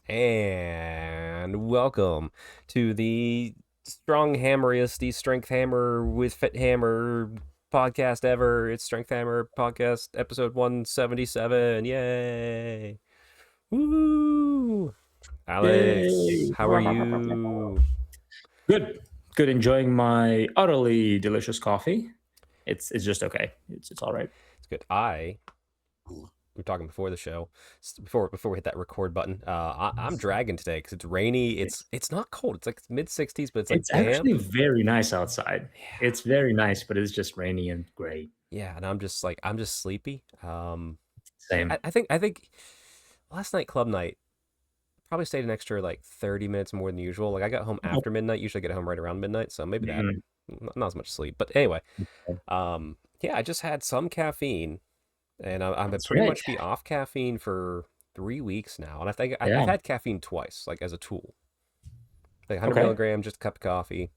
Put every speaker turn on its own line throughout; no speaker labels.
And welcome to the strong hammeriest, the strength hammer with fit hammer podcast ever. It's Strength Hammer Podcast episode 177. Yay! Woo! Alex,
Yay!
how are you?
Good. Good. Enjoying my utterly delicious coffee. It's just okay. It's all right.
It's good. We were talking before the show, before we hit that record button. I'm dragging today because it's rainy. It's not cold. It's like mid 60s, but it's like
It's
damp.
actually very nice outside.
Yeah.
It's very nice, but it's just rainy and gray.
Yeah, and I'm just sleepy.
Same.
I think last night club night probably stayed an extra like 30 minutes more than usual. Like I got home
Oh,
after midnight. Usually I get home right around midnight, so maybe that
mm,
not as much sleep. But anyway, yeah, I just had some caffeine, and I'm gonna
that's
pretty
right.
much be off caffeine for 3 weeks now. And I think I've
Yeah.
had caffeine twice, like as a tool, like 100
Okay.
milligram, just a cup of coffee.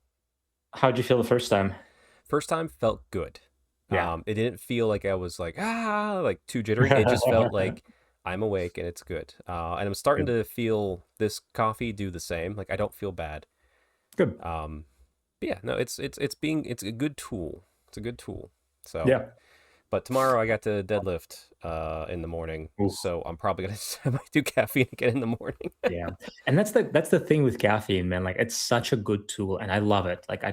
How'd you feel the first time?
First time felt good.
Yeah.
It didn't feel like I was like too jittery. It just felt like I'm awake and it's good. And I'm starting
Good.
to feel this coffee do the same. Like I don't feel bad.
Good.
But yeah, no, it's a good tool. It's a good tool. So,
Yeah.
but tomorrow I got to deadlift in the morning,
Oof.
so I'm probably gonna do caffeine again in the morning.
Yeah. And that's the thing with caffeine, man. Like it's such a good tool, and I love it. Like I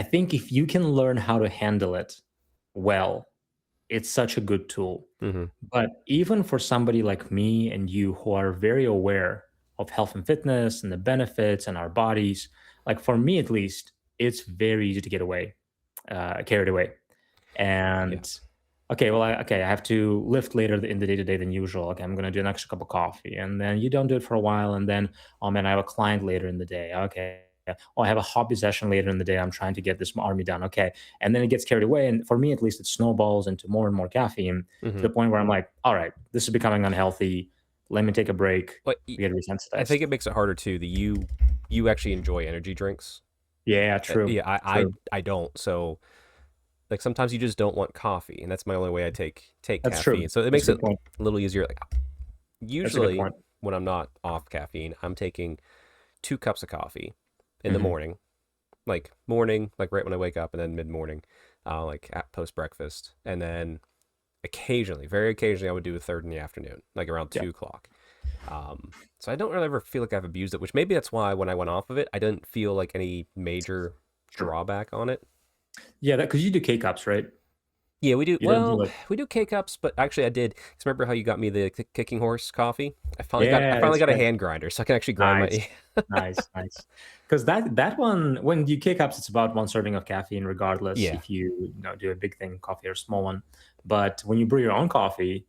think if you can learn how to handle it well, it's such a good tool.
hmm
But even for somebody like me and you who are very aware of health and fitness and the benefits and our bodies, like for me at least, it's very easy to get carried away.
Yeah.
And okay, well, I have to lift later in the day to day than usual. Okay, I'm gonna do an extra cup of coffee, and then you don't do it for a while, and then oh man, I have a client later in the day. Okay. Oh, I have a hobby session later in the day. I'm trying to get this army done. Okay. And then it gets carried away. And for me, at least, it snowballs into more and more caffeine to
hmm
the point where I'm like, all right, this is becoming unhealthy. Let me take a break.
But
We get
I think
resensitized.
it makes it harder too. That you actually enjoy energy drinks.
Yeah, true.
Yeah, I
True.
I don't. So like sometimes you just don't want coffee, and that's my only way I take
That's true.
caffeine. So it
That's a
makes it
good point.
a little easier. Like
That's a good
usually
point.
when I'm not off caffeine, I'm taking 2 cups of coffee in the
Hmm.
morning, like right when I wake up, and then mid morning, like at post breakfast, and then occasionally, very occasionally, I would do a third in the afternoon, like around
Yeah.
2 o'clock. So I don't really ever feel like I've abused it, which maybe that's why when I went off of it, I didn't feel like any major
Sure.
drawback on it.
Yeah, that because you do K cups, right?
Yeah, we do.
You don't do
Well,
like
we do K cups, but actually, I did. 'Cause remember how you got me the kicking horse coffee? I
yeah,
finally
that's
got a
right.
hand grinder, so I can actually grind
Nice,
my.
nice, nice. Because that one, when you K cups, it's about one serving of caffeine, regardless
Yeah,
if you do a big thing coffee or a small one. But when you brew your own coffee,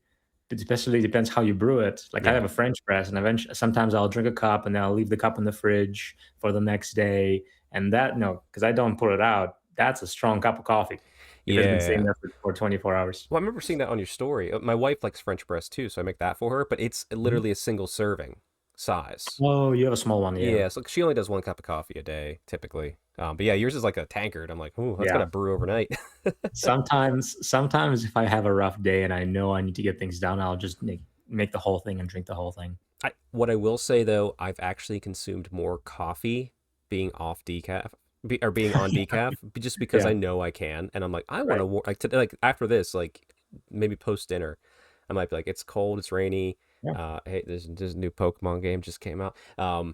it especially depends how you brew it. Like I
yeah,
have a French press, and eventually sometimes I'll drink a cup and then I'll leave the cup in the fridge for the next day. And that no, because I don't put it out. That's a strong cup of coffee if it's been sitting
yeah.
there for 24 hours.
Well, I remember seeing that on your story. My wife likes French press too, so I make that for her. But it's
Mhm.
literally a single serving size.
Oh, you have a small one, yeah.
Yeah, so she only does 1 cup of coffee a day typically. But yeah, yours is like a tankard. I'm like, ooh, that's
Yeah.
gotta brew overnight.
Sometimes if I have a rough day and I know I need to get things done, I'll just make the whole thing and drink the whole thing.
What I will say though, I've actually consumed more coffee being off decaf or being on decaf just because
Yeah,
I know I can, and I'm like, I want
right.
to like today, like after this, like maybe post dinner, I might be like, it's cold, it's rainy.
Yeah.
Hey, there's a new Pokemon game just came out. So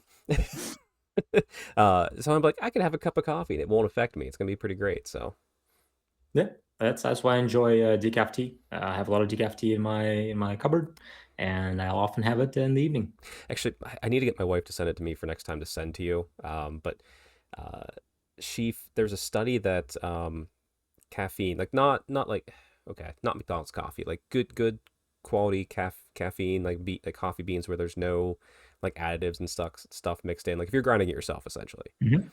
I'm like, I can have a cup of coffee and it won't affect me. It's gonna be pretty great. So
Yeah, that's why I enjoy decaf tea. I have a lot of decaf tea in my cupboard, and I'll often have it in the evening.
actually, I need to get my wife to send it to me for next time to send to you. But uh, there's a study that caffeine, like not like okay, not McDonald's coffee, like good quality caffeine, like coffee beans where there's no like additives and stuff mixed in. Like if you're grinding it yourself, essentially.
Mhm.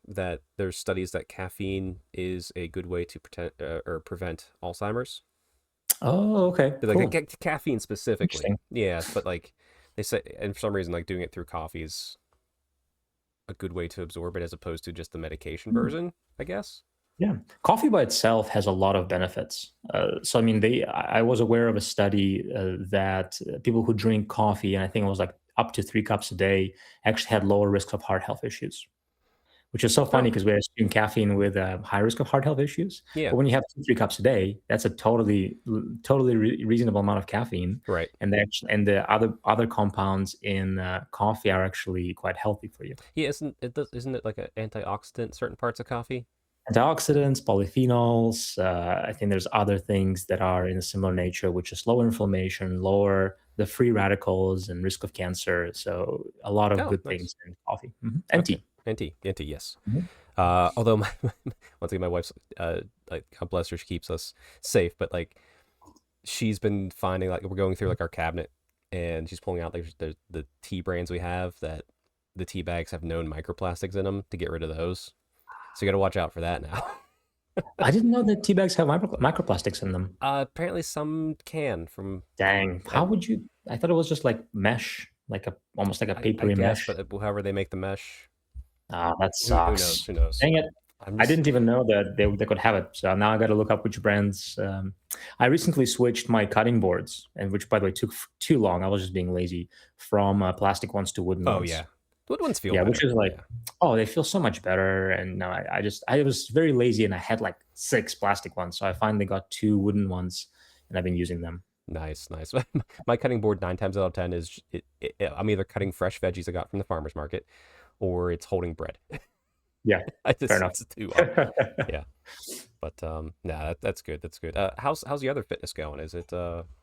That there's studies that caffeine is a good way to pretend or prevent Alzheimer's.
Oh, okay,
Like
cool,
caffeine specifically,
interesting.
yeah. But like they say, and for some reason, like doing it through coffee is a good way to absorb it as opposed to just the medication
Hmm.
version, I guess.
Yeah, coffee by itself has a lot of benefits. So I mean, I was aware of a study that people who drink coffee, and I think it was like up to 3 cups a day, actually had lower risks of heart health issues. Which is so funny
Oh,
because we assume caffeine with high risk of heart health issues,
yeah,
but when you have 2, 3 cups a day, that's a totally reasonable amount of caffeine,
right.
and the other compounds in coffee are actually quite healthy for you.
Yeah, isn't it like an antioxidant, certain parts of coffee?
Antioxidants, polyphenols. I think there's other things that are in a similar nature, which is lower inflammation, lower the free radicals, and risk of cancer. So a lot of
Oh,
good
nice.
things in coffee. And
Okay.
tea.
NT, yes.
Mhm.
Although once again, my wife's like, God bless her, she keeps us safe, but like she's been finding, like, we're going through like our cabinet, and she's pulling out like the tea brands we have, that the tea bags have known microplastics in them, to get rid of those. So you got to watch out for that now.
I didn't know that tea bags have microplastics in them.
Apparently some can from
Dang,
I,
how would you I thought it was just like mesh, like a almost like a
I
papery
guess,
mesh.
but however they make the mesh,
Ah, that
who knows?
sucks.
Who knows?
Dang it.
I'm
I
just
didn't even know that they could have it. So now I gotta look up which brands. I recently switched my cutting boards, and which by the way took too long. I was just being lazy from plastic ones to wooden
oh
ones.
yeah, wood ones feel
Yeah, which
better.
is like,
Yeah,
oh, they feel so much better. And no, I was very lazy and I had like 6 plastic ones. So I finally got 2 wooden ones and I've been using them.
nice. My cutting board 9 times out of 10 is I'm either cutting fresh veggies I got from the farmer's market, or it's holding bread.
Yeah,
I
fair
just
enough.
it's too yeah. But nah, that's good. That's good. How's the other fitness going? Is it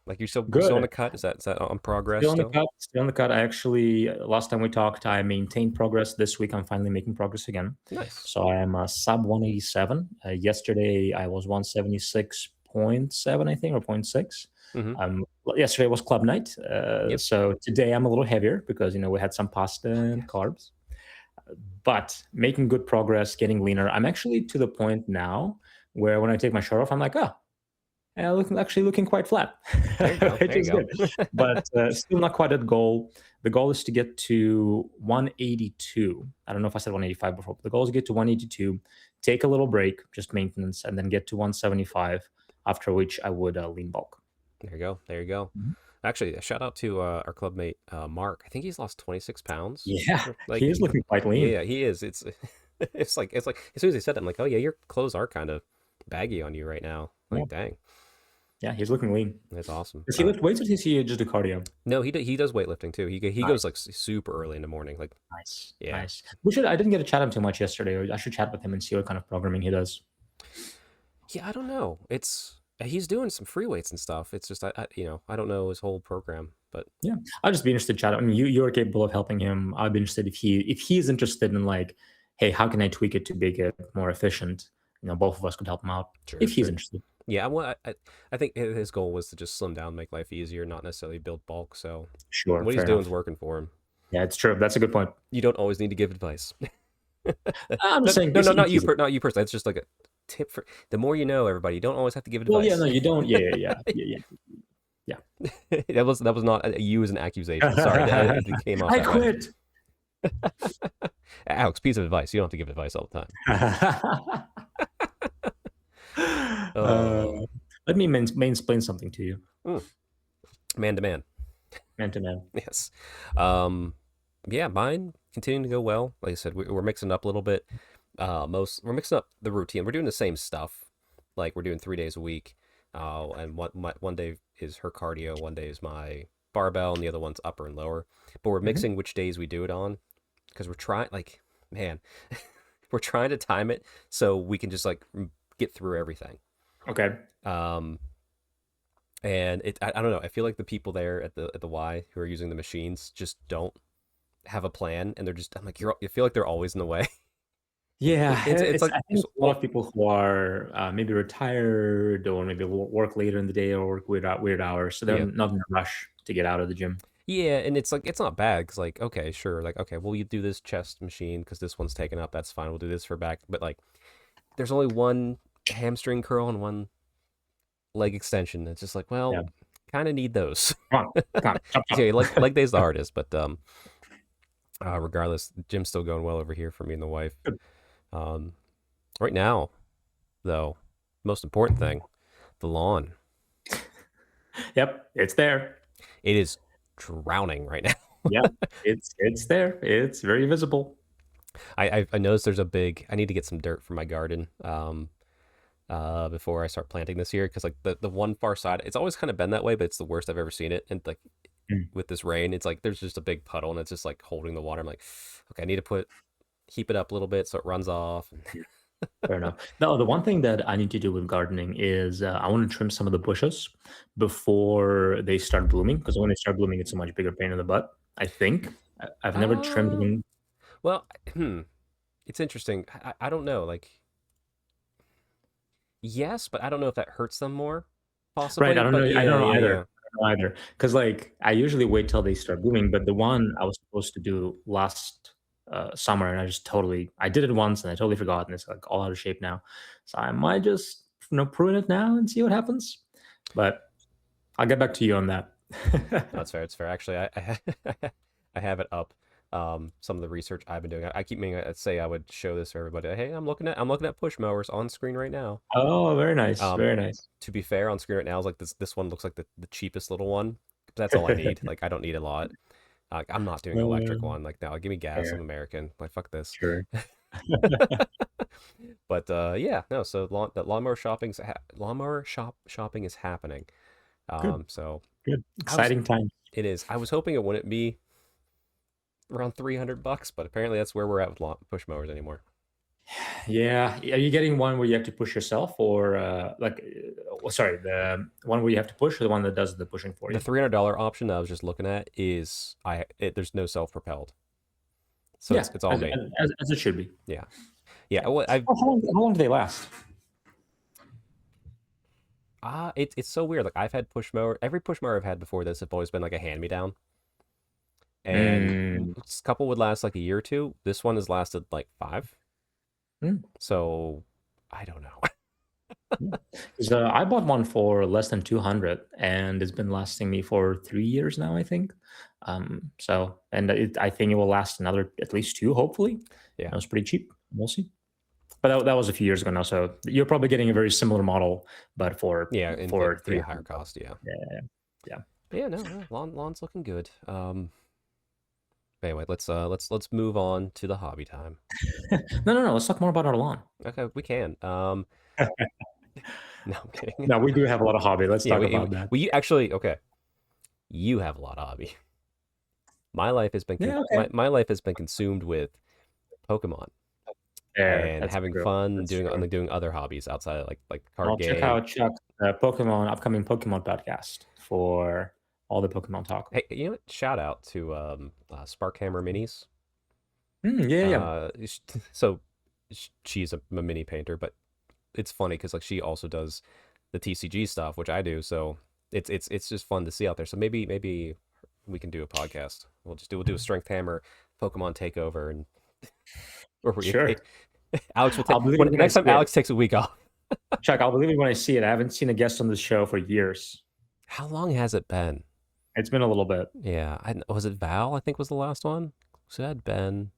like you still on
Good.
the cut? Is that on progress
Still on the
still?
cut. Still on the cut. I actually last time we talked, I maintained progress. This week, I'm finally making progress again.
Nice.
So I am sub 187. Yesterday, I was 176.7, I think, or point 0.6.
Mm-hmm.
Yesterday was club night.
Yep.
So today I'm a little heavier because we had some pasta
Oh
and
yes.
carbs. But making good progress, getting leaner. I'm actually to the point now where when I take my shirt off, I'm like, oh, yeah, looking quite flat,
There you go.
which
There you
is good,
go.
but still not quite at goal. The goal is to get to 182. I don't know if I said 185 before, but the goal is to get to 182, take a little break, just maintenance, and then get to 175. After which I would lean bulk.
There you go. There you go.
Mhm.
Actually, a shout out to our club mate Mark. I think he's lost 26 pounds.
Yeah,
Like,
he is looking quite lean.
yeah, he is. It's it's like as soon as he said that, I'm like, oh yeah, your clothes are kind of baggy on you right now.
Yeah,
Like, dang,
yeah, he's looking lean.
that's awesome.
Does he lift weights or does he just do cardio?
No, he does weightlifting too. He goes like
Nice,
super early in the morning. Like,
nice,
yeah,
nice. We should. I didn't get to chat him too much yesterday. I should chat with him and see what kind of programming he does.
yeah. I don't know. He's doing some free weights and stuff. It's just I don't know his whole program, but
Yeah, I'd just be interested to chat. I mean, you're capable of helping him. I'd be interested if he's interested in like, hey, how can I tweak it to make it more efficient? Both of us could help him out
sure,
if he's
sure.
interested.
Yeah, I think his goal was to just slim down, make life easier, not necessarily build bulk. So
Sure,
what he's
fair
doing is
enough.
working for him.
Yeah, it's true. That's a good point.
You don't always need to give advice.
I'm just saying
No, no,
if
not you,
he's
not you personally. It's just like a tip for the more you know, everybody. You don't always have to give
well, yeah, no,
advice.
you don't. Yeah.
That was not you as an accusation. Sorry,
Yeah.
it came off
I
that way.
quit.
Alex, piece of advice. You don't have to give advice all the time.
uh,
Uh,
let me mansplain something to you,
mm, man to man.
man to man.
Yes. Um, yeah, mine continuing to go well. Like I said, we're mixing it up a little bit. We're mixing up the routine. We're doing the same stuff. Like, we're doing 3 days a week. And one day is her cardio, one day is my barbell, and the other one's upper and lower. But we're
Mhm.
mixing which days we do it on, because we're trying, like, man, we're trying to time it so we can just like get through everything.
Okay.
Um, and I don't know. I feel like the people there at the Y who are using the machines just don't have a plan, and they're just, I'm like, I feel like they're always in the way.
Yeah,
It's like
I think a lot of people who are maybe retired or maybe work later in the day or work weird hours, so they're
yeah.
not in a rush to get out of the gym.
Yeah, and it's like, it's not bad because, like, okay, sure, like, okay, well, you do this chest machine because this one's taken up. That's fine. We'll do this for back, but like, there's only one hamstring curl and one leg extension. It's just like,
Yeah,
well, kind of need those.
come on, chop, chop.
Yeah, leg day's the hardest, but regardless, gym's still going well over here for me and the wife.
Good.
Um, right now, though. Most important thing, the lawn.
Yep, it's there.
It is drowning right now.
Yep, it's there. It's very visible.
I noticed there's a big. I need to get some dirt for my garden. Before I start planting this year, because like the one far side, it's always kind of been that way, but it's the worst I've ever seen it. And like
Mm,
with this rain, it's like there's just a big puddle and it's just like holding the water. I'm like, okay, I need to heap it up a little bit so it runs off.
mm. Fair enough. No, the one thing that I need to do with gardening is I want to trim some of the bushes before they start blooming. Because when they start blooming, it's a much bigger pain in the butt. I think I've never trimmed
Uh,
one.
well, it's interesting. I don't know. Like, yes, but I don't know if that hurts them more,
Right,
possibly.
I don't know.
But
I don't
yeah,
know
yeah,
either.
yeah.
I don't know either. Because like I usually wait till they start blooming, but the one I was supposed to do last summer, and I did it once and I totally forgot, and it's like all out of shape now. So I might just prune it now and see what happens. But I'll get back to you on that.
No, that's fair. It's fair. Actually, I have it up. Some of the research I've been doing. I keep meaning to say I would show this to everybody. Hey, I'm looking at push mowers on screen right now.
Oh, very nice,
Um,
very nice.
to be fair, on screen right now is like this one looks like the cheapest little one. That's all I need. Like I don't need a lot. I'm not doing an electric one. Like no, give me gas. I'm
Fair,
American. Like fuck this.
sure.
But yeah, no. So lawnmower shopping is happening.
Good,
So
good,
I was
exciting time.
it is. I was hoping it wouldn't be around $300, but apparently that's where we're at with push mowers anymore.
Yeah. Are you getting one where you have to push yourself or sorry, the one where you have to push or the one that does the pushing for
The
you?
$300 option that I was just looking at is there's no self-propelled, so
Yeah,
it's all me.
as it should be.
Yeah, yeah.
Yeah.
Well, I
How long do they last?
it's so weird. Like I've had push mower. Every push mower I've had before this have always been like a hand me down, and
Mm.
a couple would last like a year or two. This one has lasted like 5.
Mm.
So I don't know.
'Cause, I bought one for less than 200 and it's been lasting me for 3 years now, I think. I think it will last another at least two, hopefully.
Yeah,
That was pretty cheap. We'll see. But that was a few years ago now. So you're probably getting a very similar model, but
yeah, and
for
yeah, higher
300
cost. Yeah,
Yeah, yeah.
yeah. No, no, lawn's looking good. Anyway, let's move on to the hobby time.
No, no, no. Let's talk more about our lawn.
Okay, we can. No, I'm kidding.
No, we do have a lot of hobby. Let's
Yeah,
talk
we
about that.
we actually okay. You have a lot of hobby. My life has been
Yeah, okay.
my life has been consumed with Pokemon
There,
and
that's
having
true.
fun and
That's
doing
true.
doing other hobbies outside of like the card
I'll check
game.
out Chuck's upcoming Pokemon podcast for all the Pokemon talk.
Hey, you know what? Shout out to Sparkhammer Minis.
Yeah, yeah.
So she's a mini painter, but it's funny because like she also does the TCG stuff, which I do. So it's just fun to see out there. So maybe we can do a podcast. We'll do a strength hammer Pokemon takeover, and or
Sure.
Alex will take
I'll believe
when
it when I
next time
see it.
Alex takes a week off.
Chuck, I'll believe it when I see it. I haven't seen a guest on the show for years.
How long has it been?
It's been a little bit.
Yeah, was it Val? I think was the last one. So it had Ben.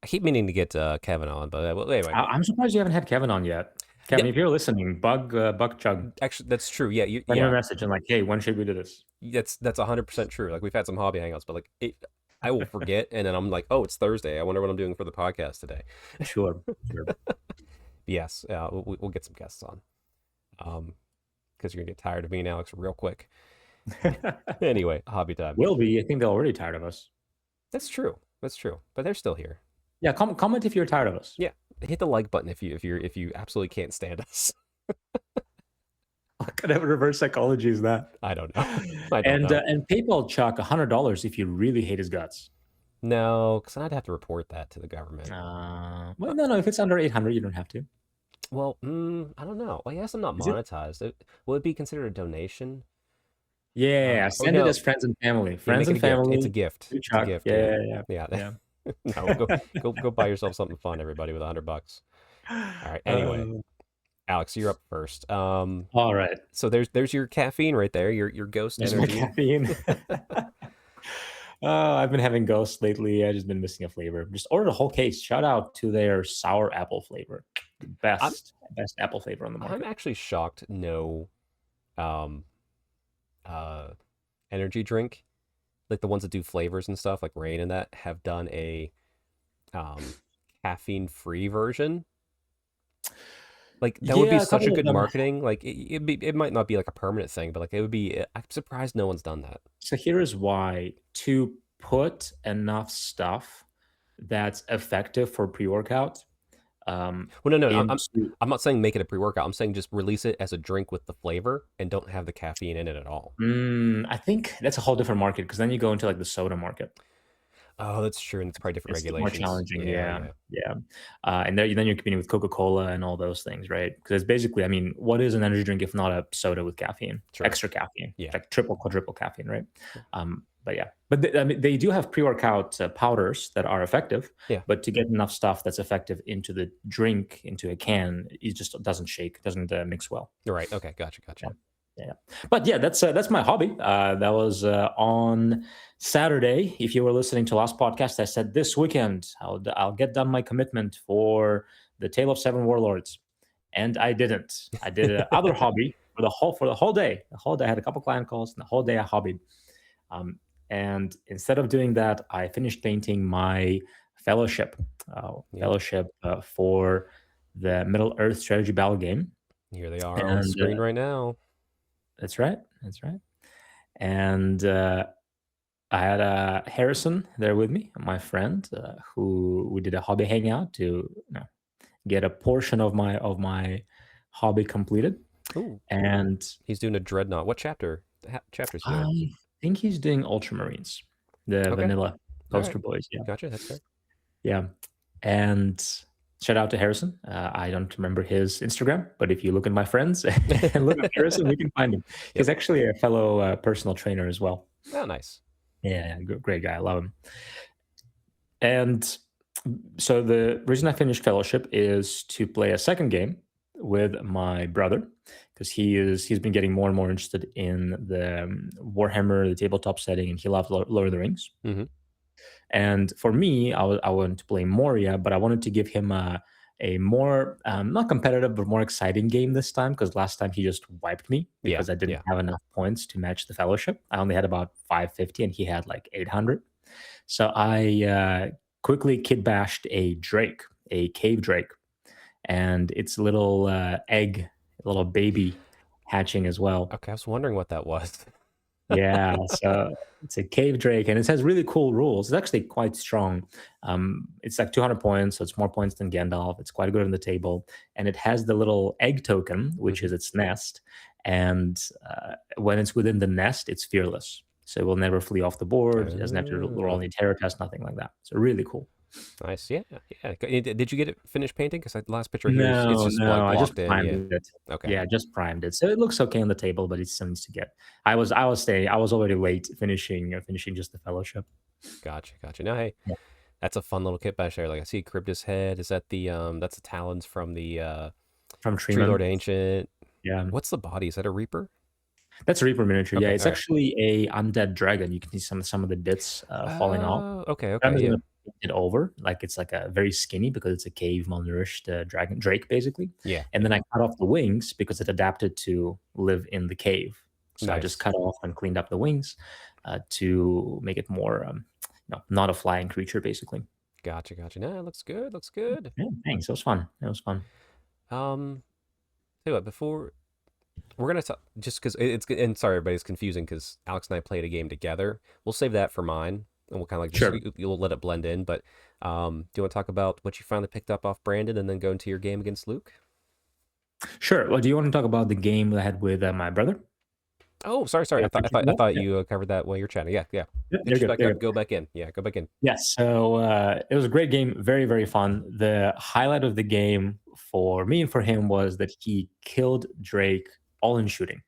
I keep meaning to get Kevin on, but well, anyway,
I'm surprised you haven't had Kevin on yet.
yeah.
Kevin, if you're listening, bug Chug,
Actually, that's true. Yeah,
send him a
yeah.
message and like, hey, when should we do this?
That's 100% true. Like we've had some hobby hangouts, but like I will forget, and then I'm like, oh, it's Thursday. I wonder what I'm doing for the podcast today.
Sure, sure.
Yes, we'll get some guests on. Because you're gonna get tired of me and Alex real quick. Anyway, hobby time.
Will be. I think they're already tired of us.
That's true. That's true. But they're still here.
Yeah, comment if you're tired of us.
Yeah, hit the like button if you absolutely can't stand us.
What kind of reverse psychology is that?
I don't know. I don't know.
And PayPal Chuck $100 if you really hate his guts.
No, because I'd have to report that to the government.
Well, no, if it's under 800, you don't have to.
Well, I don't know. Well, yes, I'm not
Is it?
monetized. Will it be considered a donation?
Yeah,
Or
send it
no,
as friends and family.
yeah,
Friends
make it
and
a gift. It's a
family
gift.
to
It's a
Chuck.
gift.
Yeah,
Yeah,
yeah,
yeah.
yeah.
No, go buy yourself something fun, everybody, with $100. All right. Anyway,
Uh,
Alex, you're up first.
all right.
So there's your caffeine right there. Your ghost
There's my
energy.
caffeine. I've been having ghosts lately. I just been missing a flavor. Just ordered a whole case. Shout out to their sour apple flavor. The
I'm
best apple flavor on the
I'm
market.
actually shocked no um uh energy drink, like the ones that do flavors and stuff like Rain and that, have done a um caffeine free version. Like that would be
Yeah, a
such a
couple of
good
them.
marketing. Like it might not be like a permanent thing, but like it would be. I'm surprised no one's done that.
So here is why: to put enough stuff that's effective for pre-workout
Well, no, no,
into
I'm not saying make it a pre-workout. I'm saying just release it as a drink with the flavor and don't have the caffeine in it at all.
I think that's a whole different market because then you go into like the soda market.
Oh, that's true, and it's probably different
It's more
regulations.
challenging,
Yeah,
yeah,
yeah,
yeah, and then you're competing with Coca-Cola and all those things, right? Because it's basically, I mean, what is an energy drink if not a soda with caffeine,
true.
extra caffeine,
Yeah,
like triple, quadruple caffeine, right? But yeah, but I mean, they do have pre-workout powders that are effective,
yeah.
but to get enough stuff that's effective into the drink, into a can, it just doesn't shake, doesn't mix well.
You're right. Okay, gotcha,
Yeah.
gotcha.
Yeah. But yeah, that's my hobby. That was on Saturday. If you were listening to last podcast, I said this weekend I'll get done my commitment for the Tale of Seven Warlords, and I didn't. I did other hobby for the whole day. The whole day I had a couple client calls, and the whole day I hobbied. Um, and instead of doing that, I finished painting my fellowship,
Yep.
for the Middle Earth strategy battle game,
Here they are on the
and
screen right now.
that's right. That's right. And I had Harrison there with me, my friend, who we did a hobby hangout to get a portion of my hobby completed.
Ooh,
And
he's doing a dreadnought. What chapter? Chapters he doing?
I think he's doing Ultramarines, the
Okay,
vanilla
all right,
poster boys. Yeah,
gotcha. That's fair.
yeah. And shout out to Harrison. I don't remember his Instagram, but if you look at my friends and look at Harrison, we can find him.
Yep.
He's actually a fellow personal trainer as well.
Oh, nice.
Yeah, great guy. I love him. And so the reason I finished Fellowship is to play a second game with my brother because he's been getting more and more interested in the Warhammer, the tabletop setting, and he loves Lord of the Rings.
Mm-hmm.
And for me, I wanted to play Moria, but I wanted to give him a more not competitive but more exciting game this time because last time he just wiped me
Yeah,
because I didn't
yeah.
have enough points to match the Fellowship. I only had about 550 and he had like 800. So I quickly kid bashed a drake, a cave drake, and its little egg, little baby hatching as well.
Okay, I was wondering what that was.
Yeah, so it's a cave drake, and it has really cool rules. It's actually quite strong. It's like 200 points, so it's more points than Gandalf. It's quite good on the table, and it has the little egg token, which
Mm-hmm.
is its nest. And when it's within the nest, it's fearless, so it will never flee off the board. It doesn't have to roll
Oh,
any terror test, nothing like that. So really cool.
nice. Yeah, yeah. Did you get it finished painting? Because the last picture here is it's
No,
just like
no, I just
blocked in.
primed
Yeah.
it.
Okay.
Yeah, just primed it. So it looks okay on the table, but it still needs to get. I was already late finishing just the fellowship.
Gotcha, gotcha. Now, hey,
Yeah.
that's a fun little kit bash there. Like I see Cryptus head. Is that the that's the talons from the
From
Tree Lord
Treeman.
Ancient?
Yeah.
What's the body? Is that a Reaper?
That's a Reaper miniature. Yeah,
Okay,
it's
all right.
actually a undead dragon. You can see some of the bits falling off.
Oh, okay,
I'm
okay,
just
yeah,
gonna paint it over like it's like a very skinny because it's a cave malnourished dragon drake basically.
yeah,
And
yeah.
then I cut off the wings because it adapted to live in the cave. So I just
Nice.
cut off and cleaned up the wings to make it more, not a flying creature basically.
Gotcha, gotcha. No, it looks good. Looks good.
Yeah, thanks. It was fun. It was fun.
Um, tell you what, before we're gonna talk, just because it's and sorry, everybody, it's confusing because Alex and I played a game together. We'll save that for mine, and we'll kind of like just
Sure.
you'll let it blend in. But do you want to talk about what you finally picked up off Brandon, and then go into your game against Luke?
Sure. Well, do you want to talk about the game I had with my brother?
Oh, sorry, sorry.
Yeah,
I thought you covered that while you're chatting. Yeah, yeah.
yeah, you're
Pitch
good.
back
You're
up.
good.
Go back in. Yeah, go back in.
Yes. So it was a great game. Very, very fun. The highlight of the game for me and for him was that he killed Drake all in shooting.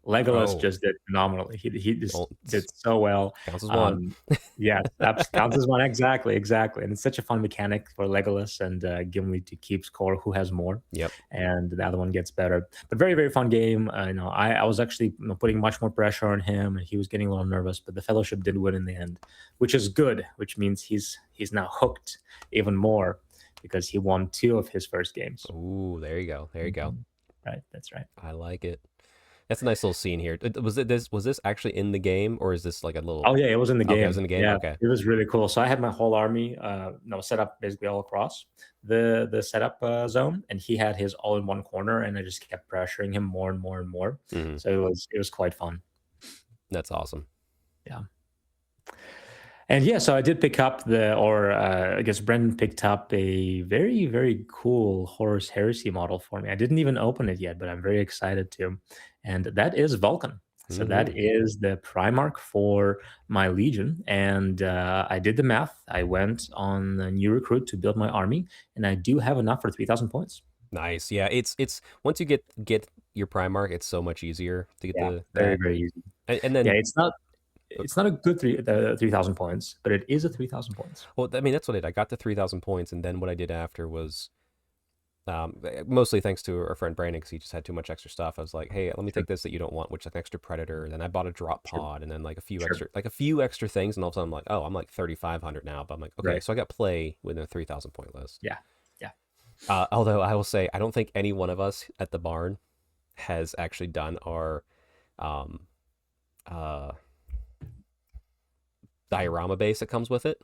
Legolas
Oh,
just did phenomenally. He just
well,
did so well.
counts as one.
Um, yes, counts as one. Exactly, exactly. And it's such a fun mechanic for Legolas and Gimli to keep score who has more,
Yep.
and the other one gets better. But very, very fun game. I was actually putting much more pressure on him, and he was getting a little nervous. But the Fellowship did win in the end, which is good. Which means he's now hooked even more because he won two of his first games.
Ooh, there you go. There you go.
Mhm. Right, that's right.
I like it. That's a nice little scene here. Was this actually in the game, or is this like a little?
Oh yeah, it was in the
Okay, it was
game.
in the game.
Yeah,
Okay.
it was really cool. So I had my whole army, set up basically all across the setup zone, and he had his all in one corner, and I just kept pressuring him more and more and more.
Hmm.
So it was quite fun.
That's awesome.
Yeah. And yeah, so I did pick up I guess Brendan picked up a very, very cool Horus Heresy model for me. I didn't even open it yet, but I'm very excited to. And that is Vulcan. So that
Hmm.
is the Primarch for my Legion. And I did the math. I went on the new recruit to build my army, and I do have enough for 3,000 points.
Nice. Yeah, it's once you get your Primarch, it's so much easier to get
Yeah,
the
very,
that.
very easy.
And
Yeah,
then
it's not a good 3,000 points, but it is a 3,000 points.
well, I mean that's what I got the 3,000 points, and then what I did after was mostly thanks to our friend Brandon because he just had too much extra stuff. I was like, hey, let me
Sure,
take this that you don't want, which is like an extra predator. Then I bought a drop
sure,
pod, and then
sure.
like a few extra things, and all of a sudden I'm like, oh, I'm like 3,500 now. But I'm like, okay,
Right.
so I got play within a 3,000 point list.
Yeah. Yeah.
Although I will say, I don't think any one of us at the barn has actually done our um uh diorama base that comes with it.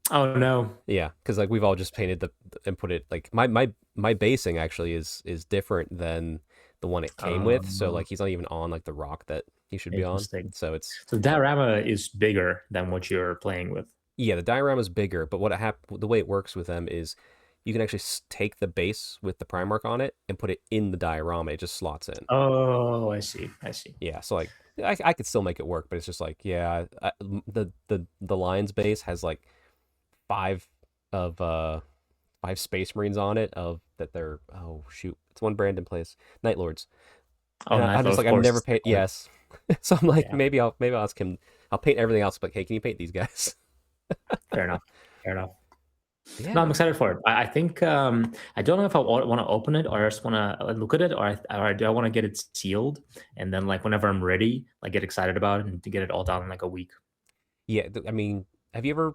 Oh no.
Yeah, because like we've all just painted and put it like my basing actually is different than the one it came with. So
Um,
like he's not even on like the rock that he should be on.
Interesting.
So it's
So the diorama is bigger than what you're playing with.
yeah, the diorama is bigger, but the way it works with them is you can actually take the base with the Primarch on it and put it in the diorama. It just slots in.
Oh, I see. I see.
Yeah, so like I could still make it work, but it's just like yeah, the Lions base has like five of five Space Marines on it of that they're oh shoot, it's one Brandon plays Night Lords,
Oh,
and I'm
nice.
just
Of
like I've
course.
never paid yes, so I'm like
Yeah,
maybe I'll ask him. I'll paint everything else, but hey, can you paint these guys?
fair enough. Fair enough. No,
Yeah,
I'm excited for it. I think I don't know if I want to open it or I just want to look at it, or do I want to get it sealed and then like whenever I'm ready, like get excited about it and to get it all done in like a week.
yeah. I mean, have you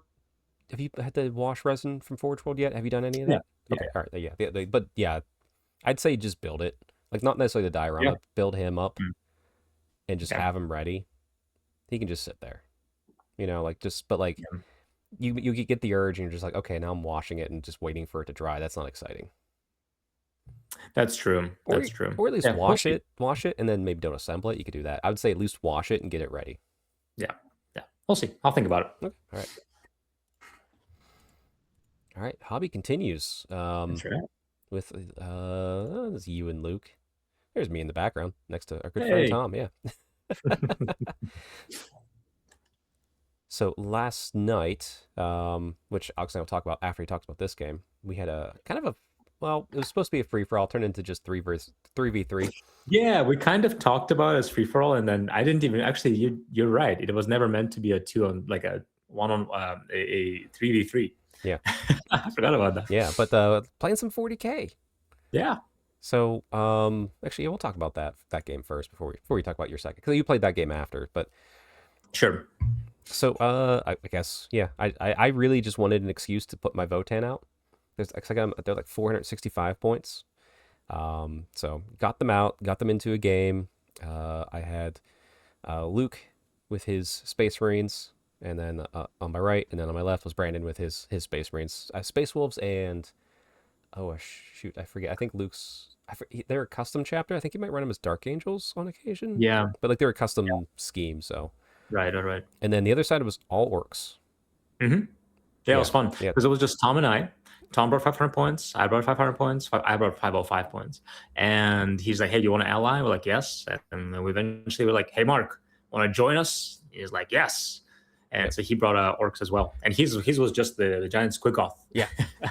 had to wash resin from Forge World yet? Have you done any of
Yeah.
that?
Yeah.
Okay, all right, yeah, but yeah, I'd say just build it. Like not necessarily the
Yeah.
diorama, build him up
Mm,
and just
okay.
have him ready. He can just sit there, like just but like
Yeah.
you get the urge and you're just like, okay, now I'm washing it and just waiting for it to dry. That's not exciting.
That's true.
Or
That's true.
or at least
Yeah, we'll see.
wash it, and then maybe don't assemble it. You could do that. I would say at least wash it and get it ready.
Yeah. Yeah. We'll see. I'll think about it.
Okay. All right. Hobby continues.
That's right.
With there's you and Luke. There's me in the background next to our good friend
Hey.
Tom. Yeah. So last night, which Alex and I will talk about after he talks about this game, we had a kind of a well, it was supposed to be a free for all, turned into just 3v3.
Yeah, we kind of talked about it as free for all, and then I didn't even actually. You're right. It was never meant to be a two on like a one on a 3v3.
Yeah,
I forgot about that.
yeah, but playing some 40K.
Yeah,
So actually, yeah, we'll talk about that game first before we talk about your second because you played that game after. But
sure.
so I guess yeah, I really just wanted an excuse to put my Votan out. There's like they're like 465 points. So got them out, got them into a game. I had Luke with his Space Marines, and then on my right, and then on my left was Brandon with his Space Marines, Space Wolves, and shoot, I forget. I think they're a custom chapter. I think you might run them as Dark Angels on occasion,
Yeah.
but like they're a
Yeah.
custom scheme. So,
Right. All right.
and then the other side was all orcs.
Mm-hmm. Yeah, it
Yeah,
was fun
yeah,
because it was just Tom and I. Tom brought 500 points. I brought 500 points. I brought 505 points. And he's like, "Hey, do you want to ally?" We're like, "Yes." And then we eventually were like, "Hey, Mark, want to join us?" He's like, "Yes."
yeah,
And so he brought orcs as well. And his was just the giant squig off
yeah,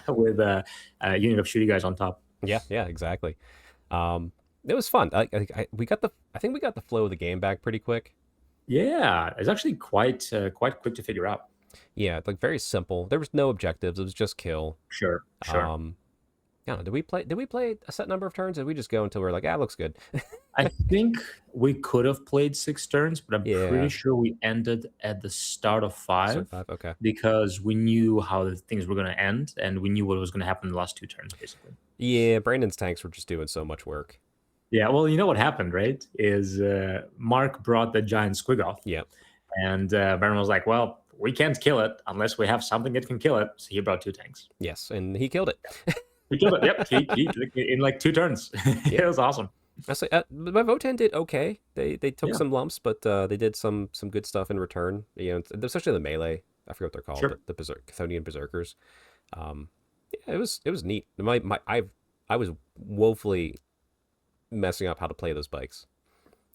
with a unit of shooty guys on top.
yeah, exactly. It was fun. I think we got the flow of the game back pretty quick.
Yeah, it's actually quite quick to figure out.
Yeah, like very simple. There was no objectives. It was just kill.
Sure, sure.
Um, I don't know. Did we play a set number of turns? Or did we just go until we are like, looks good?
I think we could have played 6 turns, but I'm pretty
Yeah.
sure we ended at the start of
Start
5
5. Okay.
because we knew how the things were gonna end, and we knew what was gonna happen in the last 2 turns, basically.
Yeah, Brandon's tanks were just doing so much work.
Yeah, well, you know what happened, right? Is Mark brought the giant squiggoth,
Yeah.
and Baron was like, "Well, we can't kill it unless we have something that can kill it." So he brought 2 tanks.
Yes, and he killed it.
He killed it. Yep, he in like 2 turns.
Yeah.
It was awesome.
I say my Votan did okay. They took
Yeah,
some lumps, but they did some good stuff in return. You know, especially the melee. I forget what they're called,
sure.
but the Chthonian berserkers. Um, yeah, it was neat. I was woefully messing up how to play those bikes.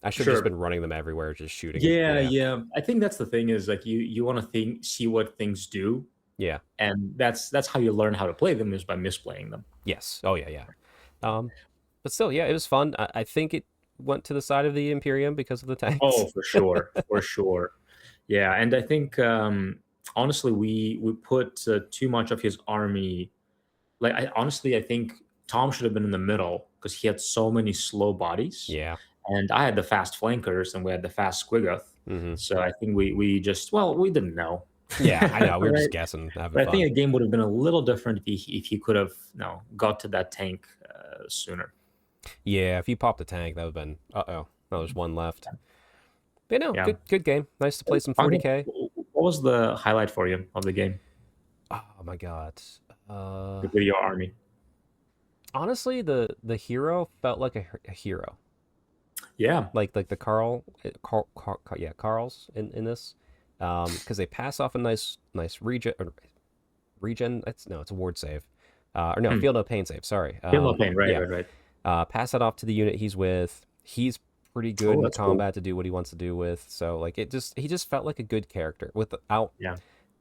I should have just
Sure.
been running them everywhere, just shooting it.
Yeah,
Yeah,
yeah. I think that's the thing is like you want to see what things do,
yeah,
and that's how you learn how to play them is by misplaying them.
yes. Oh yeah, yeah. Um, but still, yeah, it was fun. I think it went to the side of the Imperium because of the tanks.
Oh, for sure, for sure. Yeah, and I think honestly we put too much of his army. Like I think Tom should have been in the middle because he had so many slow bodies,
Yeah.
and I had the fast flankers and we had the fast squiggoth.
Hmm.
So I think we just well we didn't know,
Yeah, I know. We were
right?
just guessing, having
But I think
fun.
the game would have been a little different if he could have got to that tank sooner.
Yeah, if you popped the tank, that would have been. Oh, there's one left. But no,
Yeah.
good game. Nice to play some
Okay.
40K.
What was the highlight for you of the game
Oh my god. Uh,
with your army?
Honestly, the hero felt like a hero.
Yeah.
Like the yeah, Carls in this, because they pass off a nice regen. It's a ward save, or no,
Hmm.
field no pain save. Sorry.
Feel no pain. Right.
Yeah.
Right. Right.
Pass that off to the unit he's with. He's pretty good
Oh,
in
that's cool.
combat to do what he wants to do with. So like he just felt like a good character without.
Yeah.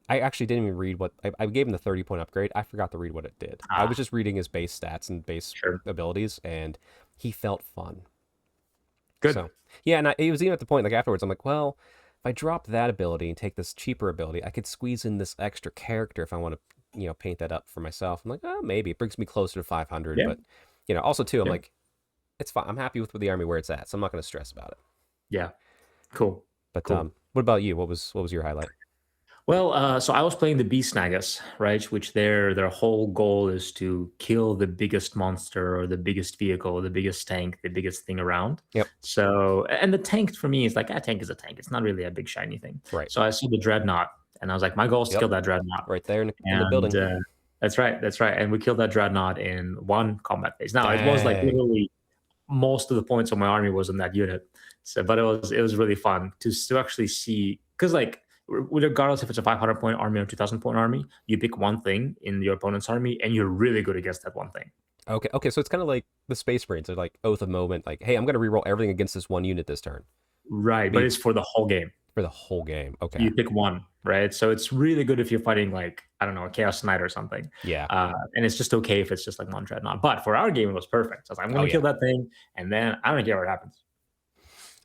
I actually didn't even read what I gave him the 30-point upgrade. I forgot to read what it did. I was
Ah.
just reading his base stats and base
Sure.
abilities, and he felt fun.
Good.
So yeah, and it was even at the point like afterwards, I'm like, well, if I drop that ability and take this cheaper ability, I could squeeze in this extra character if I want to, paint that up for myself. I'm like, oh, maybe it brings me closer to 500,
Yeah.
but also too, I'm
Yeah.
like, it's fine. I'm happy with the army where it's at, so I'm not going to stress about it.
Yeah. Cool.
But
Cool.
what about you? What was your highlight?
Well, so I was playing the Beast Nagas, right? Which their whole goal is to kill the biggest monster or the biggest vehicle, the biggest tank, the biggest thing around.
Yep.
So, and the tank for me is like a tank is a tank. It's not really a big shiny thing.
Right.
So I saw the dreadnought, and I was like, my goal is to
Yep.
kill that dreadnought.
Right there in the
And
building.
that's right, that's right. And we killed that dreadnought in one combat phase. Now it was like
Dang.
literally most of the points of my army was in that unit. So, but it was really fun to actually see because like regardless if it's a 500-point army or 2,000-point army, you pick one thing in your opponent's army and you're really good against that one thing.
Okay. Okay. So it's kind of like the Space Marines. They're like Oath of Moment. Like, hey, I'm going to reroll everything against this one unit this turn.
Right, but
Be
it's for the whole game.
for the whole game. Okay.
You pick one, right? So it's really good if you're fighting like I don't know a Chaos Knight or something,
Yeah.
and it's just okay if it's just like one dreadnought. But for our game, it was perfect. So I was like, I'm
Oh
going to kill
yeah.
that thing, and then I don't care what happens.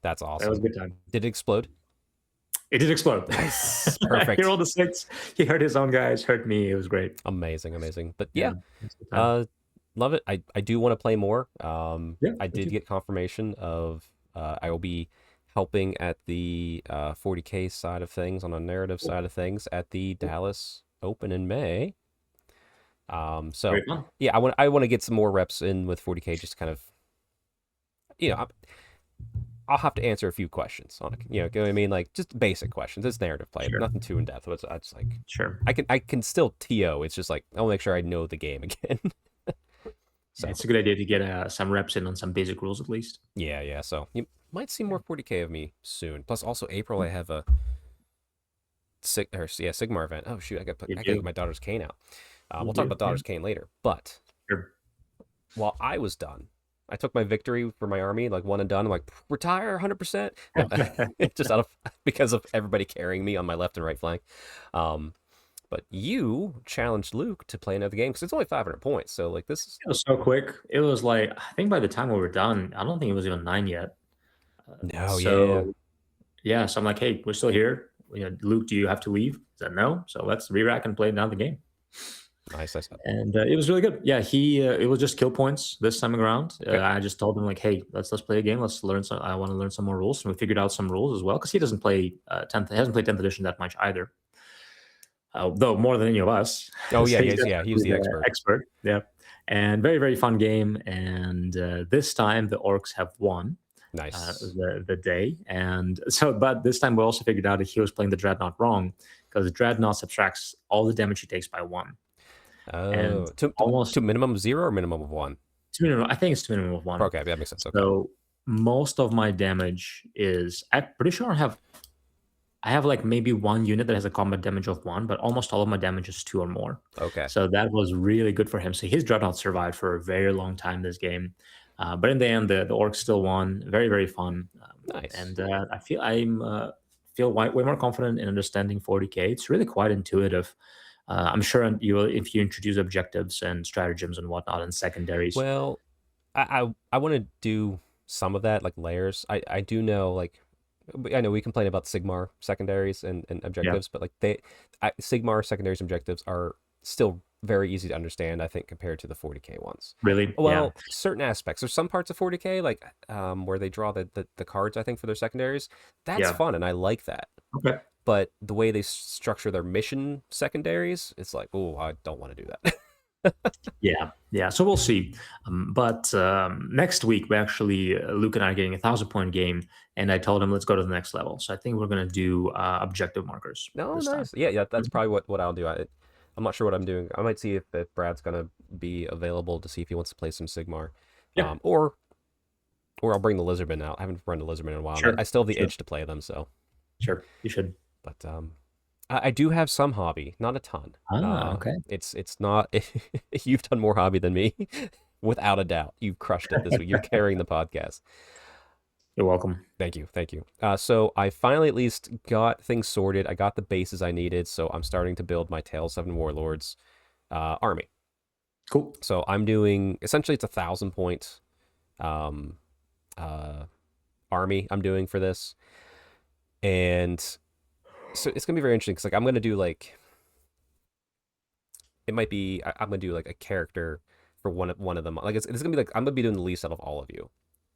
That's
That was a
awesome.
good time.
Did it explode?
It did explode.
Nice.
He
Perfect.
rolled a 6. He hurt his own guys, hurt me. It was great.
Amazing. But
Yeah,
yeah,
it was a good time.
love it. I do want to play more.
Yeah,
I
me
did
too.
get confirmation of I will be helping at the 40K side of things on a narrative
Cool.
side of things at the
Cool.
Dallas Open in May. So
Very fun.
yeah, I want to get some more reps in with 40K, just kind of, I'll have to answer a few questions on it. You know what I mean? Like just basic questions. It's narrative play,
Sure,
nothing too in depth. But I just like
sure.
I can still TO. It's just like I'll make sure I know the game again.
Yeah,
So
it's a good idea to get some reps in on some basic rules at least.
yeah. So you might see
Yeah.
more 40K of me soon. Plus also April I have a Sigmar event. Oh shoot, I
You
gotta get
do.
my daughter's cane out.
You
We'll talk
do.
about
Yeah.
daughter's cane later. But
Sure.
while I was done, I took my victory for my army, like one and done. I'm like, retire 100%. No, just out of because of everybody carrying me on my left and right flank. Um, but you challenged Luke to play another game because it's only 500 points. So like this is
It was so quick. It was like I think by the time we were done, I don't think it was even 9 yet.
no, yeah,
So yeah, so I'm like, hey, we're still here. Luke, do you have to leave? He said no. So let's re-rack and play another game.
Nice, nice.
and it was really good. Yeah, he it was just kill points this time around.
Okay.
I just told him like, hey, let's play a game. Let's learn some. I want to learn some more rules, and we figured out some rules as well because he doesn't play 10th. He hasn't played 10th edition that much either, though more than any of us.
Oh yeah,
So he's
he was
definitely
the
the
expert.
expert. Yeah, and very fun game. And this time the orcs have won
Nice.
the day. And so, but this time we also figured out that he was playing the dreadnought wrong because the dreadnought subtracts all the damage he takes by one, and
Oh, to
almost
minimum of 0 or minimum of 1?
to minimum. I think it's to minimum of one.
Okay, that makes sense. Okay.
So most of my damage is. I'm pretty sure I have like maybe one unit that has a combat damage of one, but almost all of my damage is two or more.
Okay.
So that was really good for him. So his dreadnought survived for a very long time this game, but in the end, the orcs still won. Very fun,
Nice.
and feel way more confident in understanding 40k. It's really quite intuitive. I'm sure you will if you introduce objectives and stratagems and whatnot and secondaries.
Well, I want to do some of that, like layers. I do know, like, I know we complain about Sigmar secondaries and
Yeah,
objectives, but like Sigmar secondaries and objectives are still very easy to understand, I think, compared to the 40k ones.
really. Yeah,
Well, certain aspects. There's some parts of 40k, like where they draw the cards, I think, for their secondaries. That's
yeah.
fun, and I like that.
Okay.
But the way they structure their mission secondaries, it's like, oh, I don't want to do that.
Yeah. So we'll see. But next week, we actually, Luke and I are getting 1,000 point game, and I told him let's go to the next level. So I think we're gonna do objective markers
No,
this time.
nice. Yeah, that's
Mhm.
probably what I'll do. I'm not sure what I'm doing. I might see if Brad's gonna be available to see if he wants to play some Sigmar,
Yeah,
or I'll bring the Lizardmen out. I haven't run the Lizardmen in a while, and I
sure,
still have the
sure,
itch to play them. So,
sure. You should.
but I do have some hobby, not a ton.
Okay.
It's not. You've done more hobby than me, without a doubt. You've crushed it this week. You're carrying the podcast.
You're welcome.
Thank you, thank you. So I finally at least got things sorted. I got the bases I needed, so I'm starting to build my Tale 7 Warlords army.
Cool.
So I'm doing essentially it's 1,000 point um, uh, army I'm doing for this, and so it's gonna be very interesting because like I'm gonna do like it might be I'm gonna do like a character for one of them. Like it's gonna be like I'm gonna be doing the least out of all of you,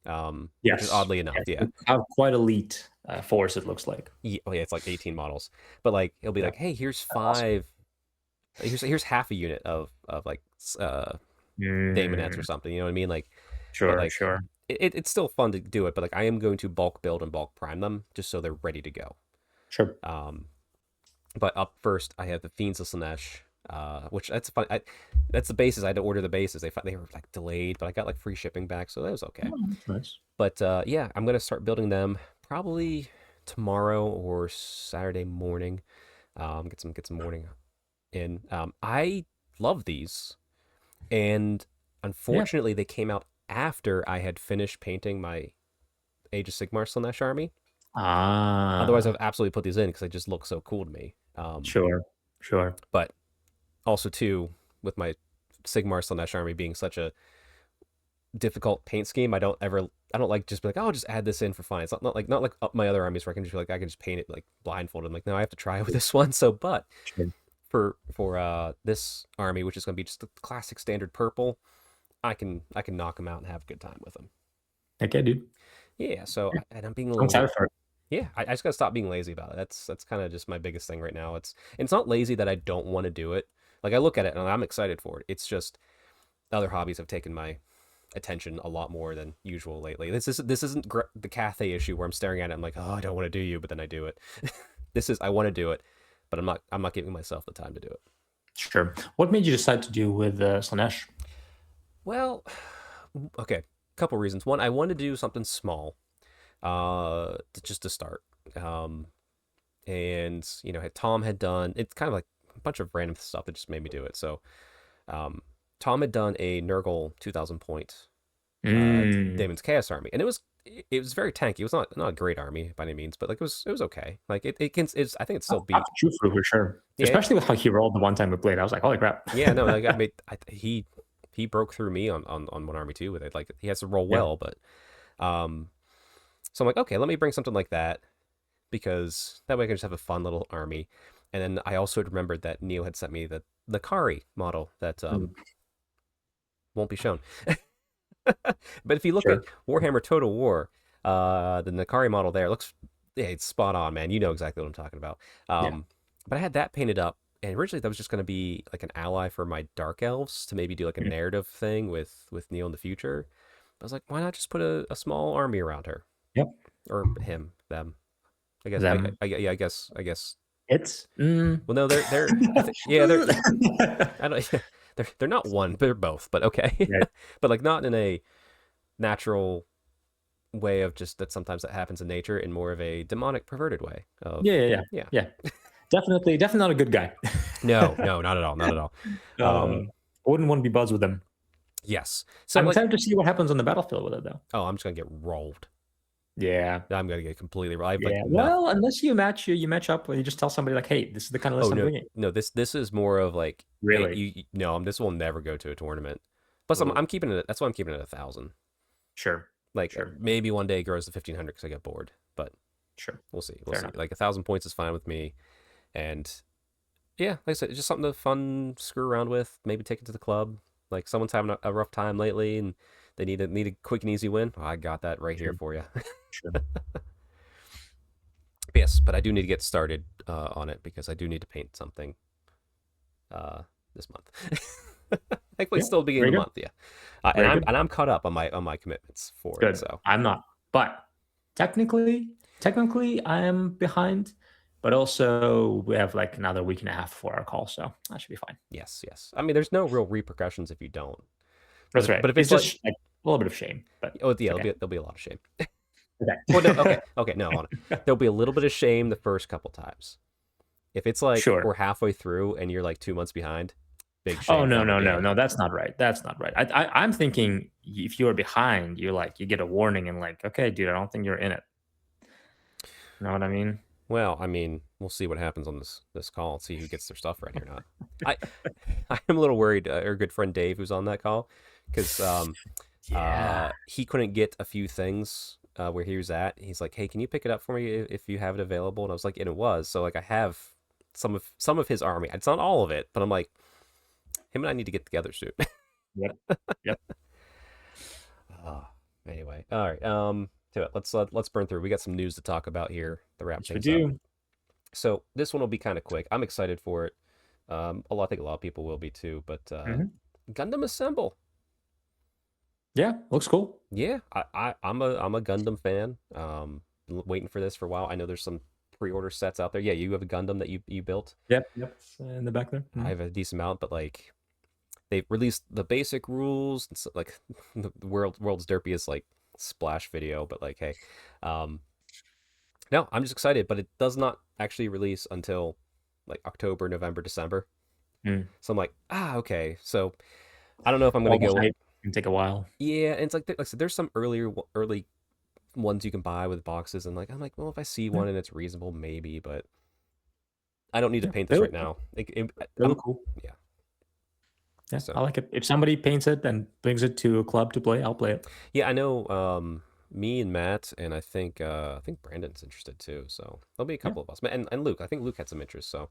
which is
Yes.
oddly enough,
Yes.
yeah.
You have quite elite force. It looks like.
Yeah, oh yeah, it's like 18 models. But like it'll be
Yeah.
like, hey, here's
Awesome.
five, here's half a unit of like Daemonettes or
Mm,
something. You know what I mean? Like, but
sure.
like
Sure.
it's still fun to do it. But like I am going to bulk build and bulk prime them just so they're ready to go.
Sure.
Um, but up first I have the Fiends of Slanesh, which that's fun. That's the bases. I had to order the bases. They were like delayed, but I got like free shipping back, so that was okay.
Oh, that's nice.
But yeah, I'm gonna start building them probably tomorrow or Saturday morning. Get some morning in. I love these, and
Yeah.
unfortunately, they came out after I had finished painting my Age of Sigmar Slanesh army. Otherwise, I've
Ah.
absolutely put these in because they just look so cool to me.
Sure. Sure.
But also too, with my Sigmar Slanesh army being such a difficult paint scheme, I don't like just be like, oh, I'll just add this in for fun. It's not like my other armies where I can just be like I can just paint it like blindfolded. I'm like, no, I have to try with this one. So, but
Sure.
for this army, which is going to be just the classic standard purple, I can knock them out and have a good time with them.
Okay, dude.
Yeah. So
Yeah.
and I'm being a
I'm
little
excited for it.
yeah. I just gotta stop being lazy about it. That's kind of just my biggest thing right now. It's not lazy that I don't want to do it. Like I look at it and I'm excited for it. It's just other hobbies have taken my attention a lot more than usual lately. This isn't the Cathay issue where I'm staring at it. I'm like, oh, I don't want to do you, but then I do it. This is I want to do it, but I'm not giving myself the time to do it.
Sure. What made you decide to do with Slanesh?
Well, okay, couple reasons. One, I wanted to do something small, just to start. And Tom had done it's kind of like a bunch of random stuff that just made me do it. So, Tom had done a Nurgle 2,000 point
Mm.
Daemon's Chaos army, and it was very tanky. It was not a great army by any means, but like it was okay. Like it can it's I think it still
That's
beat.
true for sure.
Yeah,
Especially with how he rolled the one time we played. I was like, holy crap.
yeah, no, like I made he broke through me on one army too with it. Like he has to roll
Yeah.
well, but so I'm like, okay, let me bring something like that because that way I can just have a fun little army. And then I also remembered that Neil had sent me the Kari model that
Mm,
won't be shown. But if you look at
sure.
Warhammer Total War, the Nakari model there looks, yeah, it's spot on, man. You know exactly what I'm talking about.
Yeah.
But I had that painted up, and originally that was just going to be like an ally for my Dark Elves to maybe do like a
Mm,
narrative thing with Neil in the future. I was like, why not just put a small army around her
yep.
or him, them? I guess
Them.
yeah, I guess.
It's.
Well, no, they're I think yeah I don't they're not one, they're both, but okay,
Right.
but like not in a natural way of just that sometimes that happens in nature in more of a demonic perverted way of
Yeah, yeah, yeah,
yeah.
yeah. Definitely not a good guy.
No, no, not at all, not at all.
I wouldn't want to be buds with him.
Yes, so
I'm
like,
excited to see what happens on the battlefield with it, though.
oh, I'm just gonna get rolled.
Yeah,
I'm gonna get completely rolled. I have like
yeah.
nothing.
Well, unless you match up, or you just tell somebody like, "Hey, this is the kind of
Oh
list I'm
no,
bringing."
no, this is more of like, hey,
Really?
no, this will never go to a tournament. Plus
Oh,
I'm keeping it, that's why I'm keeping it 1,000.
sure,
Like
sure,
maybe one day it grows to 1,500 because I get bored, but
sure.
we'll see, we'll
Fair
see.
enough.
Like 1,000 points is fine with me. And yeah, like I said, it's just something to fun screw around with. Maybe take it to the club. Like someone's having a rough time lately, and they need a quick and easy win. Oh, I got that right here
Sure,
for you.
sure.
Yes, but I do need to get started on it because I do need to paint something this month. Thankfully,
Yeah,
it's still the beginning
very
of the
good,
month. Yeah, and
very
I'm
good.
and I'm caught up on my commitments for it.
Good.
So
I'm not, but technically, I am behind. But also, we have like another week and a half for our call, so that should be fine.
yes, yes. I mean, there's no real repercussions if you don't. But
That's
if
right.
but if
It's
it's like,
just like a little bit of shame, but
oh yeah,
it's okay.
there'll be a lot of shame. Well, no,
Okay.
okay, no, hold on. There'll be a little bit of shame the first couple times. If it's like
Sure.
we're halfway through and you're like 2 months behind, big
Oh
shame
no,
double
no, no,
game.
no. That's not right. That's not right. I'm thinking if you're behind, you get a warning and like, okay, dude, I don't think you're in it. You know what I mean?
Well, I mean, we'll see what happens on this call. See who gets their stuff ready or not. I I'm a little worried. Our good friend Dave, who's on that call, because
Yeah.
he couldn't get a few things where he was at. He's like, hey, can you pick it up for me if you have it available? And I was like, and it was. So like I have some of his army. It's not all of it, but I'm like, him and I need to get together soon.
Yep. Yep.
uh, anyway, all right. To it. Let's burn through. We got some news to talk about here to wrap
Yes, we
things up.
do.
So this one will be kind of quick. I'm excited for it. I think a lot of people will be too. But
Mhm.
Gundam Assemble.
Yeah, looks cool.
Yeah, I'm a Gundam fan. Waiting for this for a while. I know there's some pre-order sets out there. Yeah, you have a Gundam that you built.
Yep. Yep. It's, in the back there.
I
Mhm.
have a decent amount, but like they released the basic rules. And so, like the world's derpiest like splash video, but like hey, um, no, I'm just excited. But it does not actually release until like October, November, December.
Mm.
So I'm like, okay. So I don't know if I'm gonna
All the
go.
hype can take a while.
Yeah, and it's like I said, there's some early ones you can buy with boxes, and like I'm like, well, if I see
Yeah.
one and it's reasonable, maybe, but I don't need to
Yeah.
paint
They
this
look
right
cool.
now.
They
I'm
look cool.
yeah.
Yeah, I
So
like it. If somebody paints it and brings it to a club to play, I'll play it.
yeah, I know. Me and Matt, and I think Brandon's interested too. So there'll be a
Yeah.
couple of us, and Luke. I think Luke had some interest. So,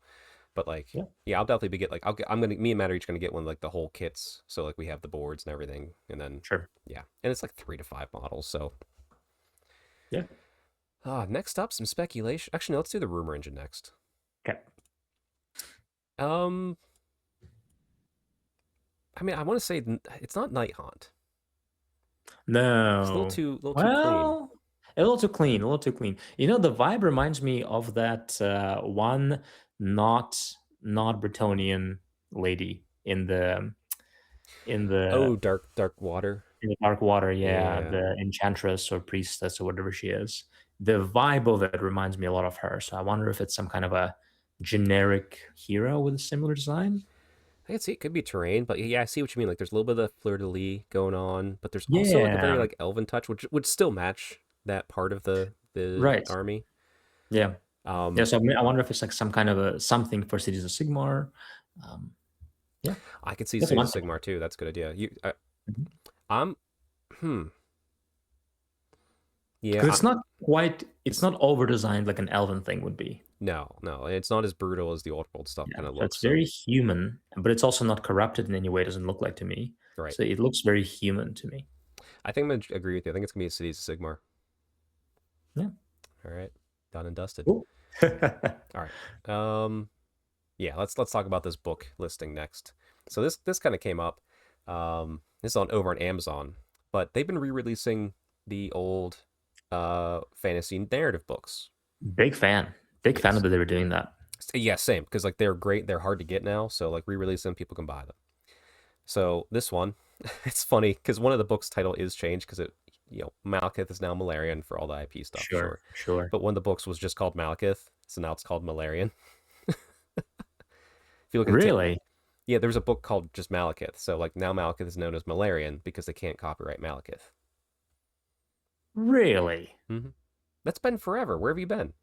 but like,
Yeah.
yeah, I'll definitely be get like I'm gonna me and Matt are each gonna get one like the whole kits. So like we have the boards and everything, and then
Sure.
yeah, and it's like 3 to 5 models. So
Yeah.
next up, some speculation. Actually, no, let's do the rumor engine next.
Okay.
Um, I mean, I want to say it's not Night Haunt. It's
No.
a little too clean.
Well, a little too clean, a little too clean. You know, the vibe reminds me of that one not not Bretonian lady in the
Oh, dark water.
in the dark water, yeah,
Yeah,
the enchantress or priestess or whatever she is. The vibe of it reminds me a lot of her. So I wonder if it's some kind of a generic hero with a similar design.
I can see it could be terrain, but yeah, I see what you mean. Like, there's a little bit of fleur de lis going on, but there's also like a very
Yeah,
like elven touch, which would still match that part of the
right.
army.
Yeah. Yeah,
Um,
so I wonder if it's like some kind of a something for Cities of Sigmar. Um, yeah,
I could see
that's a
Cities
one
of Sigmar too. That's a good idea.
thing.
I'm, hmm, yeah,
Because it's not quite, it's not over designed like an Elven thing would be.
No, no, it's not as brutal as the old world stuff
Yeah,
kind of
so it's
looks. So
very human, but it's also not corrupted in any way. It doesn't look like to me.
right,
So it looks very human to me.
I think I'm gonna agree with you. I think it's gonna be a Cities of Sigmar.
Yeah.
All right, done and dusted.
Cool.
All right. Yeah, let's talk about this book listing next. So this kind of came up. This is on over on Amazon, but they've been re-releasing the old fantasy narrative books.
Big fan. Big fan of
Yes.
that they were doing that.
Yeah, same. Because like they're great. They're hard to get now. So like re-release them, people can buy them. So this one, it's funny because one of the books' title is changed because Malekith is now Malarian for all the IP stuff,
Sure,
sure.
sure.
But one of the books was just called Malekith, so now it's called Malarian. If you look at
Really?
yeah, there was a book called just Malekith. So like now Malekith is known as Malarian because they can't copyright Malekith.
Really?
hmm That's been forever. Where have you been?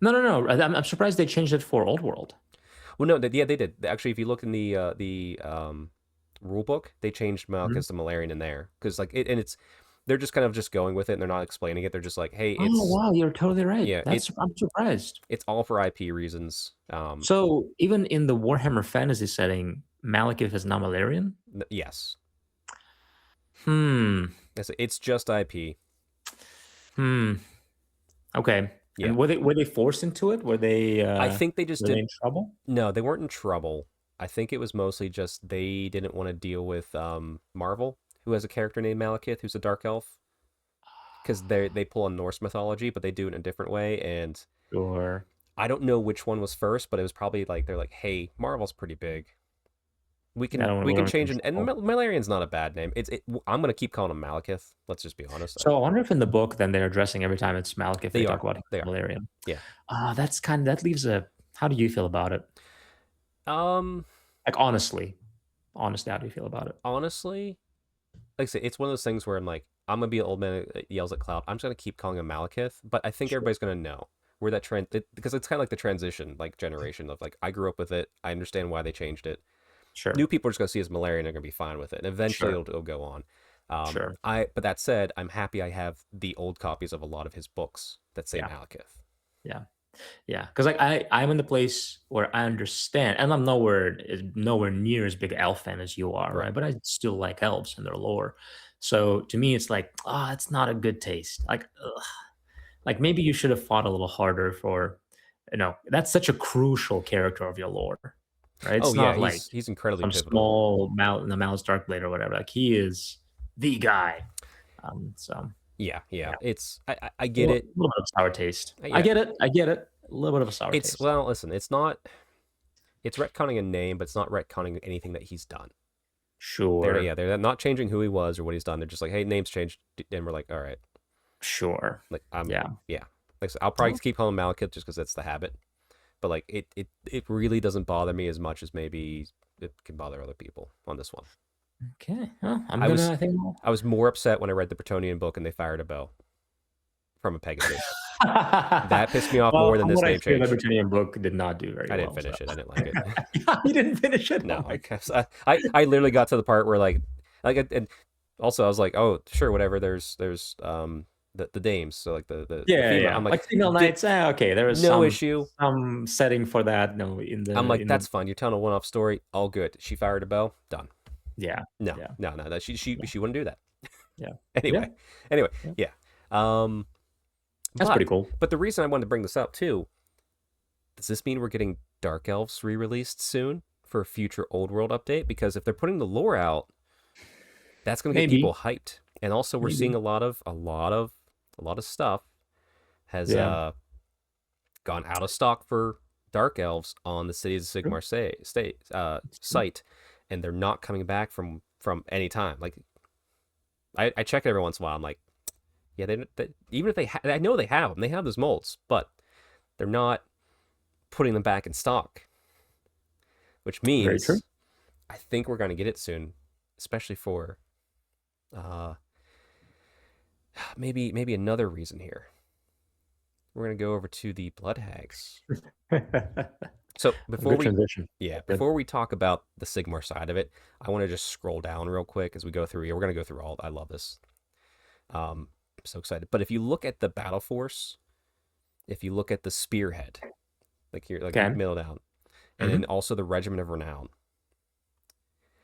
No, no, no. I'm surprised they changed it for Old World.
Well, no, yeah, they did. Actually, if you look in the rule book, they changed
Mhm.
Malekith to Malarian in there because like it and it's they're just kind of just going with it and they're not explaining it. They're just like, hey,
Oh, wow, you're totally right.
yeah,
That's I'm surprised.
it's all for IP reasons.
So even in the Warhammer Fantasy setting, Malekith is now Malarian?
Yes,
Hmm.
it's just IP.
Hmm. Okay.
Yeah,
And were they forced into it?
I think they just
Were they
did.
in trouble?
No, they weren't in trouble. I think it was mostly just they didn't want to deal with Marvel, who has a character named Malekith, who's a dark elf, because they pull on Norse mythology, but they do it in a different way. And
Sure.
I don't know which one was first, but it was probably like they're like, hey, Marvel's pretty big. We
I
can
don't
we can
want to
change it. And
control.
Malarian's not a bad name. I'm gonna keep calling him Malekith. Let's just be honest.
So I wonder if in the book then they're addressing every time it's Malekith, they
They
talk
are.
about him
They
as
are.
Malarian.
Yeah.
That leaves a how do you feel about it?
Um.
Like honestly, how do you feel about it?
Honestly, like I say, it's one of those things where I'm like, I'm gonna be an old man that yells at cloud. I'm just gonna keep calling him Malekith, but I think
Sure,
everybody's gonna know where that because it's kind of like the transition, like generation of like I grew up with it. I understand why they changed it. New
sure,
people are just gonna see as Malarian, they're gonna be fine with it, and eventually
sure,
it'll go on.
sure.
But that said, I'm happy I have the old copies of a lot of his books that say
Yeah,
Malekith.
yeah, yeah. Because like I'm in the place where I understand, and I'm nowhere near as big an elf fan as you are,
Right.
right? But I still like elves and their lore. So to me, it's like, it's not a good taste. Like, ugh. Like maybe you should have fought a little harder for, that's such a crucial character of your lore, right?
Oh
It's
yeah,
not like
he's incredibly
some
pivotal.
small the Malice Darkblade or whatever. Like he is the guy. So
Yeah,
yeah,
yeah. I
a
get it.
little bit of sour taste. I
Yeah,
get it. I get it. A little bit of a sour
it's
taste.
well, listen, it's not. It's retconning a name, but it's not retconning anything that he's done.
Sure.
They're not changing who he was or what he's done. They're just like, hey, name's changed, and we're like, all right,
Sure.
like I'm
Yeah.
yeah. Like I said, I'll probably
Oh,
keep calling him Malekith just because that's the habit. But like it really doesn't bother me as much as maybe it can bother other people on this one.
okay. Well,
I was
I think.
I was more upset when I read the Bretonian book and they fired a bow from a Pegasus. That pissed me off
Well,
more than
from
this
what I
name
hear, the
change.
Britannian book did not do very
I didn't
well. So
finish it. I didn't like it.
you didn't finish it. Oh
No,
my
I
god.
guess I literally got to the part where and also I was like, oh sure, whatever. There's the dames, so like the
Yeah, yeah,
female.
yeah.
I'm like,
Like female knights. Okay, there is
no issue.
some setting for that. No,
I'm like,
in the
that's fine. You're telling a one-off story. All good. She fired a bow. Done.
yeah,
No,
yeah,
no, no. That
yeah,
she wouldn't do that.
yeah, yeah,
Anyway, anyway,
yeah.
yeah. Um,
That's
but
pretty cool.
but the reason I wanted to bring this up too, does this mean we're getting Dark Elves re-released soon for a future Old World update? Because if they're putting the lore out, that's going to get
Maybe,
people hyped. And also, we're seeing
maybe.
a lot of stuff has
Yeah.
gone out of stock for Dark Elves on the Cities of
True.
Sigmar
It's true.
site, and they're not coming back from any time. Like I check it every once in a while. I'm like, yeah, they even if I know they have them, they have those molds, but they're not putting them back in stock, which
Very true.
means I think we're going to get it soon, especially for uh maybe another reason here. We're going to go over to the Blood Hags. So
Good transition. Good.
before we talk about the Sigmar side of it, I want to just scroll down real quick as we go through here. We're going to go through all. I love this. I'm so excited. But if you look at the battle force, if you look at the spearhead, like here, like
Okay.
middle down, and then
Hmm.
also the Regiment of Renown.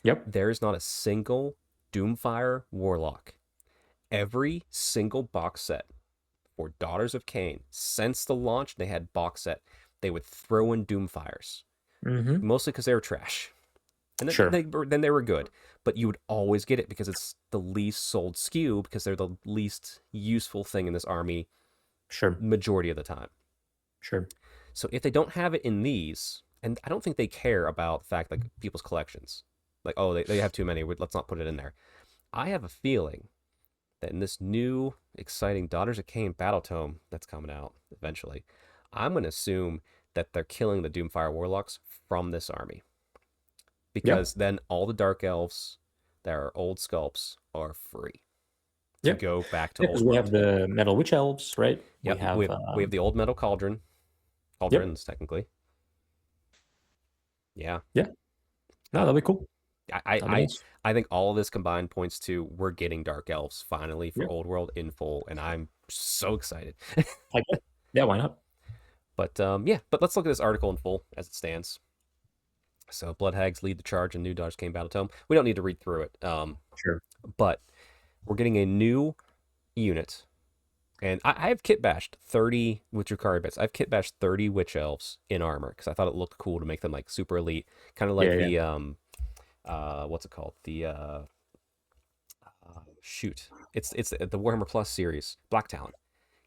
Yep.
There is not a single Doomfire Warlock. Every single box set for Daughters of Cain since the launch, they had box set. They would throw in Doomfires,
Hmm.
mostly because they were trash, and
Sure.
then they were good. But you would always get it because it's the least sold SKU because they're the least useful thing in this army
Sure.
majority of the time.
Sure.
So if they don't have it in these, and I don't think they care about the fact like people's collections, like oh they have too many, let's not put it in there. I have a feeling that in this new exciting Daughters of Cain battle tome that's coming out eventually, I'm gonna assume that they're killing the Doomfire Warlocks from this army
Yeah.
because then all the Dark Elves that are old sculpts are free to
Yeah.
go back to
Yeah,
Old
because we have
World.
the metal witch elves, right? We
Yep, we
have
have, we have the old metal
yep.
cauldrons technically. Yeah,
Yeah. No,
uh,
that'll be cool.
I, I,
That'll be
I
nice.
I think all of this combined points to we're getting Dark Elves finally for
Yeah.
Old World in full, and I'm so excited.
Like it. Yeah, why not?
But yeah, but let's look at this article in full as it stands. So Blood Hags lead the charge in New Daughters Came Battle Tome. We don't need to read through it,
Sure.
but we're getting a new unit, and I have kit bashed 30 with Drukhari bits. I've kit bashed 30 Witch Elves in armor because I thought it looked cool to make them like super elite, kind of like
Yeah, yeah.
the what's it called? The shoot, it's the Warhammer Plus series, Black Talon.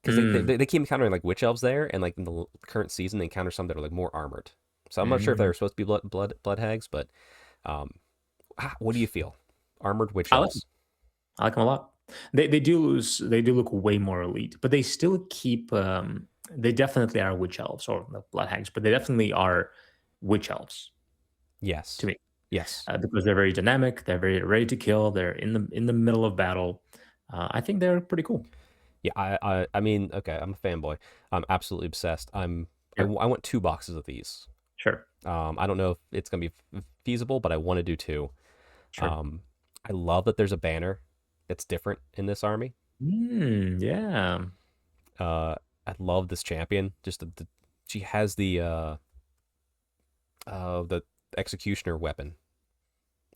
Because
Mm.
they keep encountering like witch elves there, and like in the current season they encounter some that are like more armored. So I'm not sure if they
Mm.
were supposed to be blood hags, but um, what do you feel? Armored witch
I like 'em.
elves?
I like them a lot. They do look way more elite, but they still keep they definitely are witch elves or the blood hags, but they definitely are witch elves to
Yes,
me.
yes,
Because they're very dynamic, they're very ready to kill, they're in the middle of battle. I think they're pretty cool.
yeah. I mean, okay, I'm a fanboy. I'm absolutely obsessed.
Yeah,
I want 2 boxes of these.
sure,
I don't know if it's gonna be feasible, but I want to do 2.
sure.
Um, I love that there's a banner that's different in this army.
Yeah,
Uh, I love this champion. Just she has the executioner weapon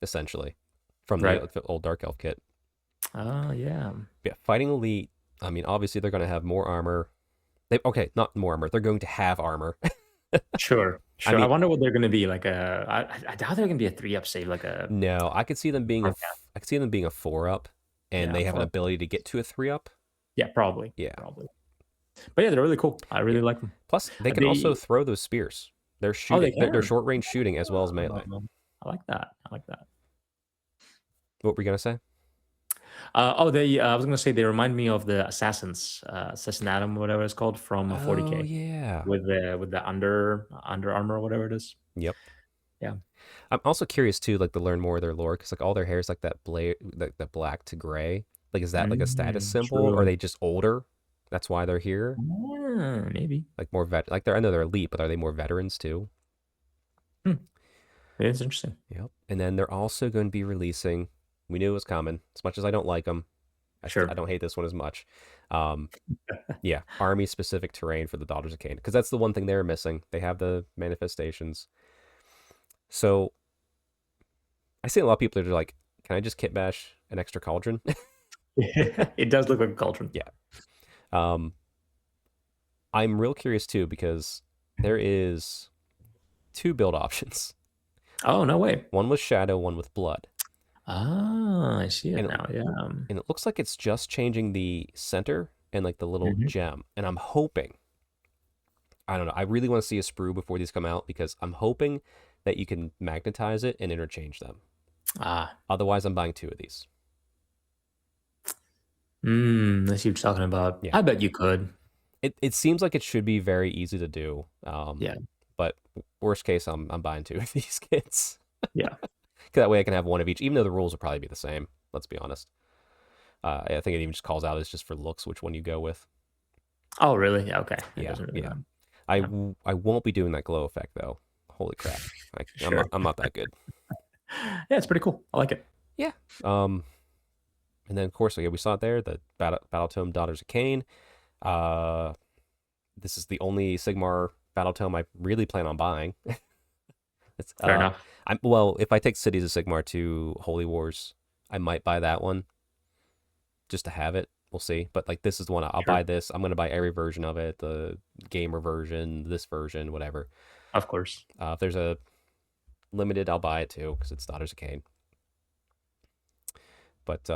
essentially from
right.
the old Dark Elf kit.
Yeah,
Yeah, fighting elite. I mean, obviously they're going to have more armor. Okay, not more armor. They're going to have armor.
sure,
I
sure. I
mean,
wonder what they're going to be like. I doubt they're going to be a 3-up save, like a
no, I could see them being
okay.
I could see them being a 4-up, and
Yeah,
they have an
for
ability to get to a 3-up.
yeah, probably,
Yeah,
probably. But yeah, they're really cool. I
yeah.
really like them.
Plus, they can also
They
throw those spears. They're
oh, they
shooting. They're
can.
short range shooting as well as melee.
Oh, I like that. I like that.
What were you gonna say?
I was gonna say they remind me of the assassins, assassinatum, whatever it's called from
Oh
40K
yeah.
with the under armor or whatever it is.
Yep.
Yeah.
I'm also curious too, like to learn more of their lore, because like all their hair is like that blade, like the black to gray. Like, is that like a status symbol, or are
True.
they just older? That's why they're here.
Maybe.
Like more like they're I know they're elite, but are they more veterans too?
Hmm. It's interesting.
Yep. And then they're also going to be releasing. We knew it was coming. As much as I don't like them, I
Sure.
don't hate this one as much. Um, yeah, army specific terrain for the Daughters of Cain, because that's the one thing they're missing. They have the manifestations. So I see a lot of people that are like, "Can I just kit bash an extra cauldron?"
It does look like a cauldron.
Yeah. Um, I'm real curious too because there is 2 build options.
Oh, no way.
One with shadow, one with blood.
Ah, I see it
And
now. Yeah.
it looks like it's just changing the center and like the little
Mhm.
gem. And I'm hoping, I don't know, I really want to see a sprue before these come out because I'm hoping that you can magnetize it and interchange them.
Ah.
Otherwise, I'm buying 2 of these.
I see what you're talking about.
Yeah.
I bet you could.
It seems like it should be very easy to do.
Yeah.
But worst case, I'm buying 2 of these kits.
Yeah.
That way I can have 1 of each, even though the rules will probably be the same. Let's be honest. I think it even just calls out as just for looks which one you go with.
Oh, really? Yeah, okay. It
Yeah,
doesn't really
yeah.
matter.
I,
Yeah.
I won't be doing that glow effect though. Holy crap!
Sure.
I'm not that good.
Yeah, it's pretty cool. I like it.
Yeah. And then of course we saw it there. The Battle Tome Daughters of Cain. Uh, this is the only Sigmar Battletome I really plan on buying. It's
Fair enough.
I'm well, if I take Cities of Sigmar to Holy Wars, I might buy that one just to have it. We'll see. But like this is the one I'll
Sure.
buy this. I'm gonna buy every version of it, the gamer version, this version, whatever.
Of course.
If there's a limited, I'll buy it too because it's Daughters of Cain. But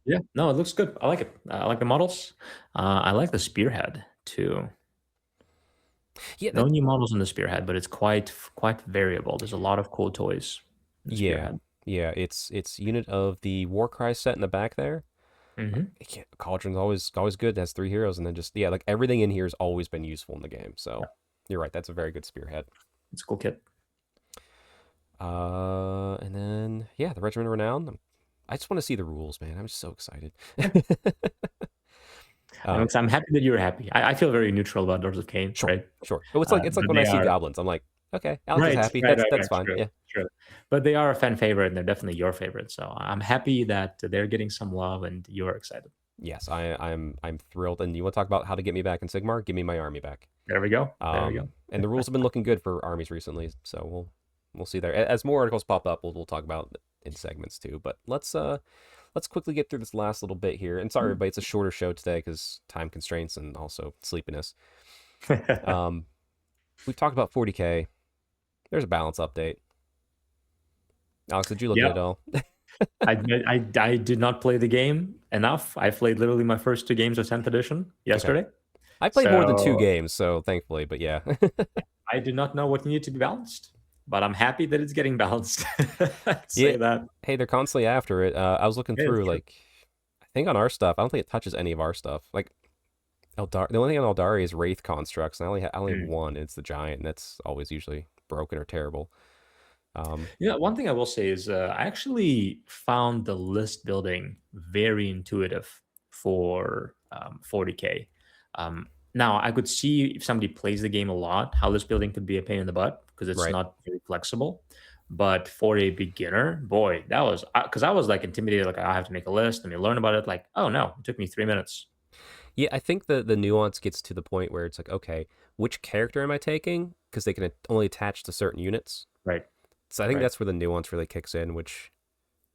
Yeah. No, it looks good. I like it. I like the models. I like the spearhead too.
yeah,
No
that
new models in the spearhead, but it's quite variable. There's a lot of cool toys in the
yeah
spearhead.
yeah it's unit of the Warcry set in the back there.
Hmm.
Cauldron's always good. It has 3 heroes, and then just yeah, like everything in here has always been useful in the game.
Yeah,
So you're right. That's a very good spearhead.
it's a cool kit.
And then yeah, the Regiment of Renown. I just want to see the rules, man. I'm just so excited. uh,
I'm happy that you're happy. I feel very neutral about Doors of Cain,
sure,
right?
sure. Oh, it's like
But
when I
they
see
are
goblins, I'm like, okay, Alex is
right,
happy. That's
right.
fine.
True,
Yeah.
true. But they are a fan favorite, and they're definitely your favorite. So I'm happy that they're getting some love, and you're excited.
Yes, I'm thrilled. And you want to talk about how to get me back in Sigmar? Give me my army back.
There we go. There we go.
And the rules have been looking good for armies recently, so we'll see there. As more articles pop up, we'll talk about it in segments too. But let's quickly get through this last little bit here. And sorry, everybody, it's a shorter show today because time constraints and also sleepiness. Um, we've talked about 40K. There's a balance update. Alex, did you look at
Yep.
it all?
I did not play the game enough. I played literally my first 2 games of 10th edition
Okay.
yesterday.
I played more than 2 games, so thankfully, but yeah.
I do not know what needed to be balanced, but I'm happy that it's getting balanced. I'd
Yeah.
say that.
Hey, they're constantly after it. I was looking
Yeah, it's
through,
true.
like, I think on our stuff, I don't think it touches any of our stuff. Like, the only thing on Eldari is Wraith constructs, and I only have
Mm.
one, and it's the giant, and that's always usually broken or terrible.
Yeah, one thing I will say is I actually found the list building very intuitive for 40K. Now, I could see if somebody plays the game a lot, how list building could be a pain in the butt because it's
Right.
not very flexible. But for a beginner, boy, that was because I was like intimidated, like I have to make a list, let me learn about it. Like, oh no, it took me 3 minutes.
Yeah, I think the nuance gets to the point where it's like, okay, which character am I taking? Because they can only attach to certain units.
Right,
So I think
right.
that's where the nuance really kicks in, which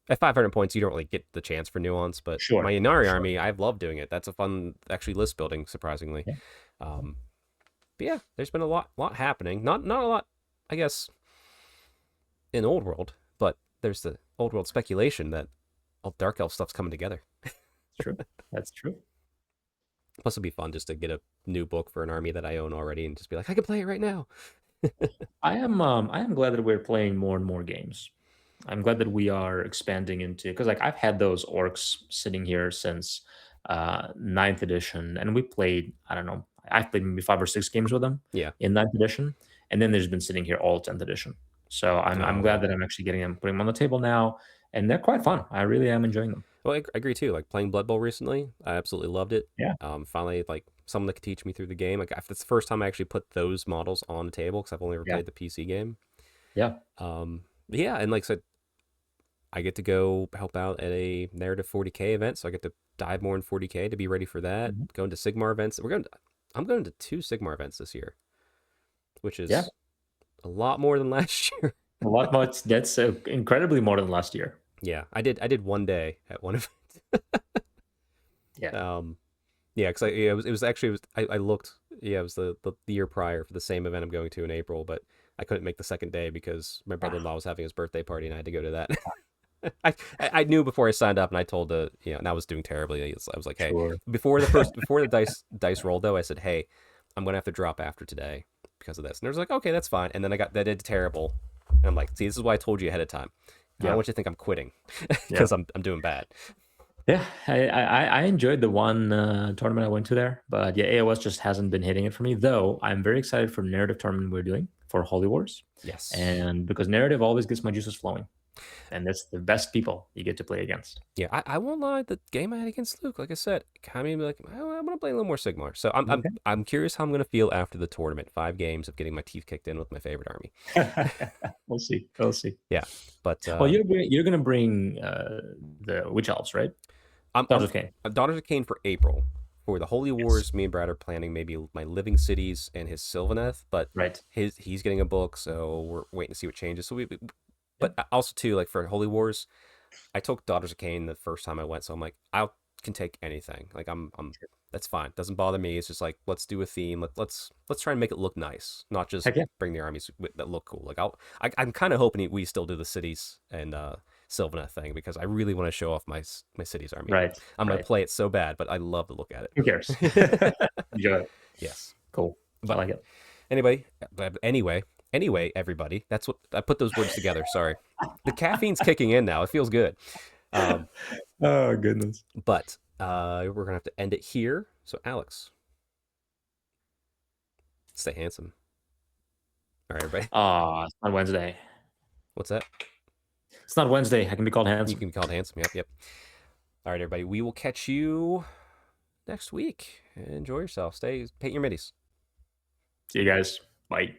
at 500 points, you don't really get the chance for nuance, but my
Sure,
Inari
sure.
army, I've loved doing it. That's a fun, actually, list building, surprisingly.
Yeah.
Um, but yeah, there's been a lot happening. Not a lot, I guess, in Old World, but there's the Old World speculation that all Dark Elf stuff's coming together.
It's true. That's true.
Plus, it'd be fun just to get a new book for an army that I own already and just be like, I can play it right now.
I am glad that we're playing more and more games. I'm glad that we are expanding into because like I've had those orcs sitting here since ninth edition, and we played, I don't know, I've played maybe 5 or 6 games with them
Yeah.
in ninth edition, and then there's been sitting here all 10th edition. So I'm
Oh,
glad
yeah.
that I'm actually getting them, putting them on the table now, and they're quite fun. I really am enjoying them.
Well, I agree too. Like playing Blood Bowl recently, I absolutely loved it.
Yeah,
Finally, like someone that could teach me through the game. Like that's the first time I actually put those models on the table because I've only ever
yeah,
played the PC game.
yeah.
Yeah, and like I said, I get to go help out at a narrative 40K event, so I get to dive more in 40K to be ready for that.
Mhm.
Going to Sigmar events. I'm going to 2 Sigmar events this year, which
Yeah.
is a lot more than last year.
A lot much. That's incredibly more than last year.
Yeah, I did one day at one event.
Yeah.
um, yeah, because it was actually I looked. Yeah, it was the year prior for the same event I'm going to in April, but I couldn't make the second day because my brother-in-law was having his birthday party and I had to go to that. I knew before I signed up, and I told and I was doing terribly. I was like, hey,
Sure.
before the dice rolled though, I said, hey, I'm gonna have to drop after today because of this. And they was like, okay, that's fine. And then that did terrible. And I'm like, see, this is why I told you ahead of time. I don't
Yeah.
want you to think I'm quitting
Yeah.
because I'm doing bad.
Yeah, I enjoyed the one tournament I went to there, but yeah, AOS just hasn't been hitting it for me. Though I'm very excited for the narrative tournament we're doing for Holy Wars,
Yes.
and because narrative always gets my juices flowing, and that's the best people you get to play against.
Yeah, I won't lie. The game I had against Luke, like I said, kind of made me like, I'm gonna play a little more Sigmar. So
Okay,
I'm curious how I'm gonna feel after the tournament. 5 games of getting my teeth kicked in with my favorite army.
we'll see. We'll see.
Yeah, but
Well, you're gonna bring the witch elves, right?
I'm
Daughters of Cain.
Daughters of Cain for April. For the Holy
Yes.
Wars, me and Brad are planning maybe my Living Cities and his Sylvaneth, but
Right.
he's getting a book, so we're waiting to see what changes. So
Yeah.
but also too, like for Holy Wars, I took Daughters of Cain the first time I went, so I'm like, I can take anything. Like I'm that's fine. Doesn't bother me. It's just like let's do a theme. Let's try and make it look nice, not just
Heck yeah.
bring the armies that look cool. Like I'm kind of hoping we still do the cities and Sylvaneth thing because I really want to show off my cities army.
Right.
I'm gonna
Right.
play it so bad, but I love to look at
Who cares?
it.
Enjoy it.
Yes,
Cool. I
but
like it.
anyway, everybody, that's what I put those words together. Sorry, the caffeine's kicking in now. It feels good. Um,
Oh goodness.
but we're gonna have to end it here. So Alex, stay handsome. All right, everybody.
It's not Wednesday.
What's that?
It's not Wednesday. I can be called
You
handsome.
can be called handsome. Yep, yep. All right, everybody. We will catch you next week. Enjoy yourself. Stay, paint your middies.
See you guys. Bye.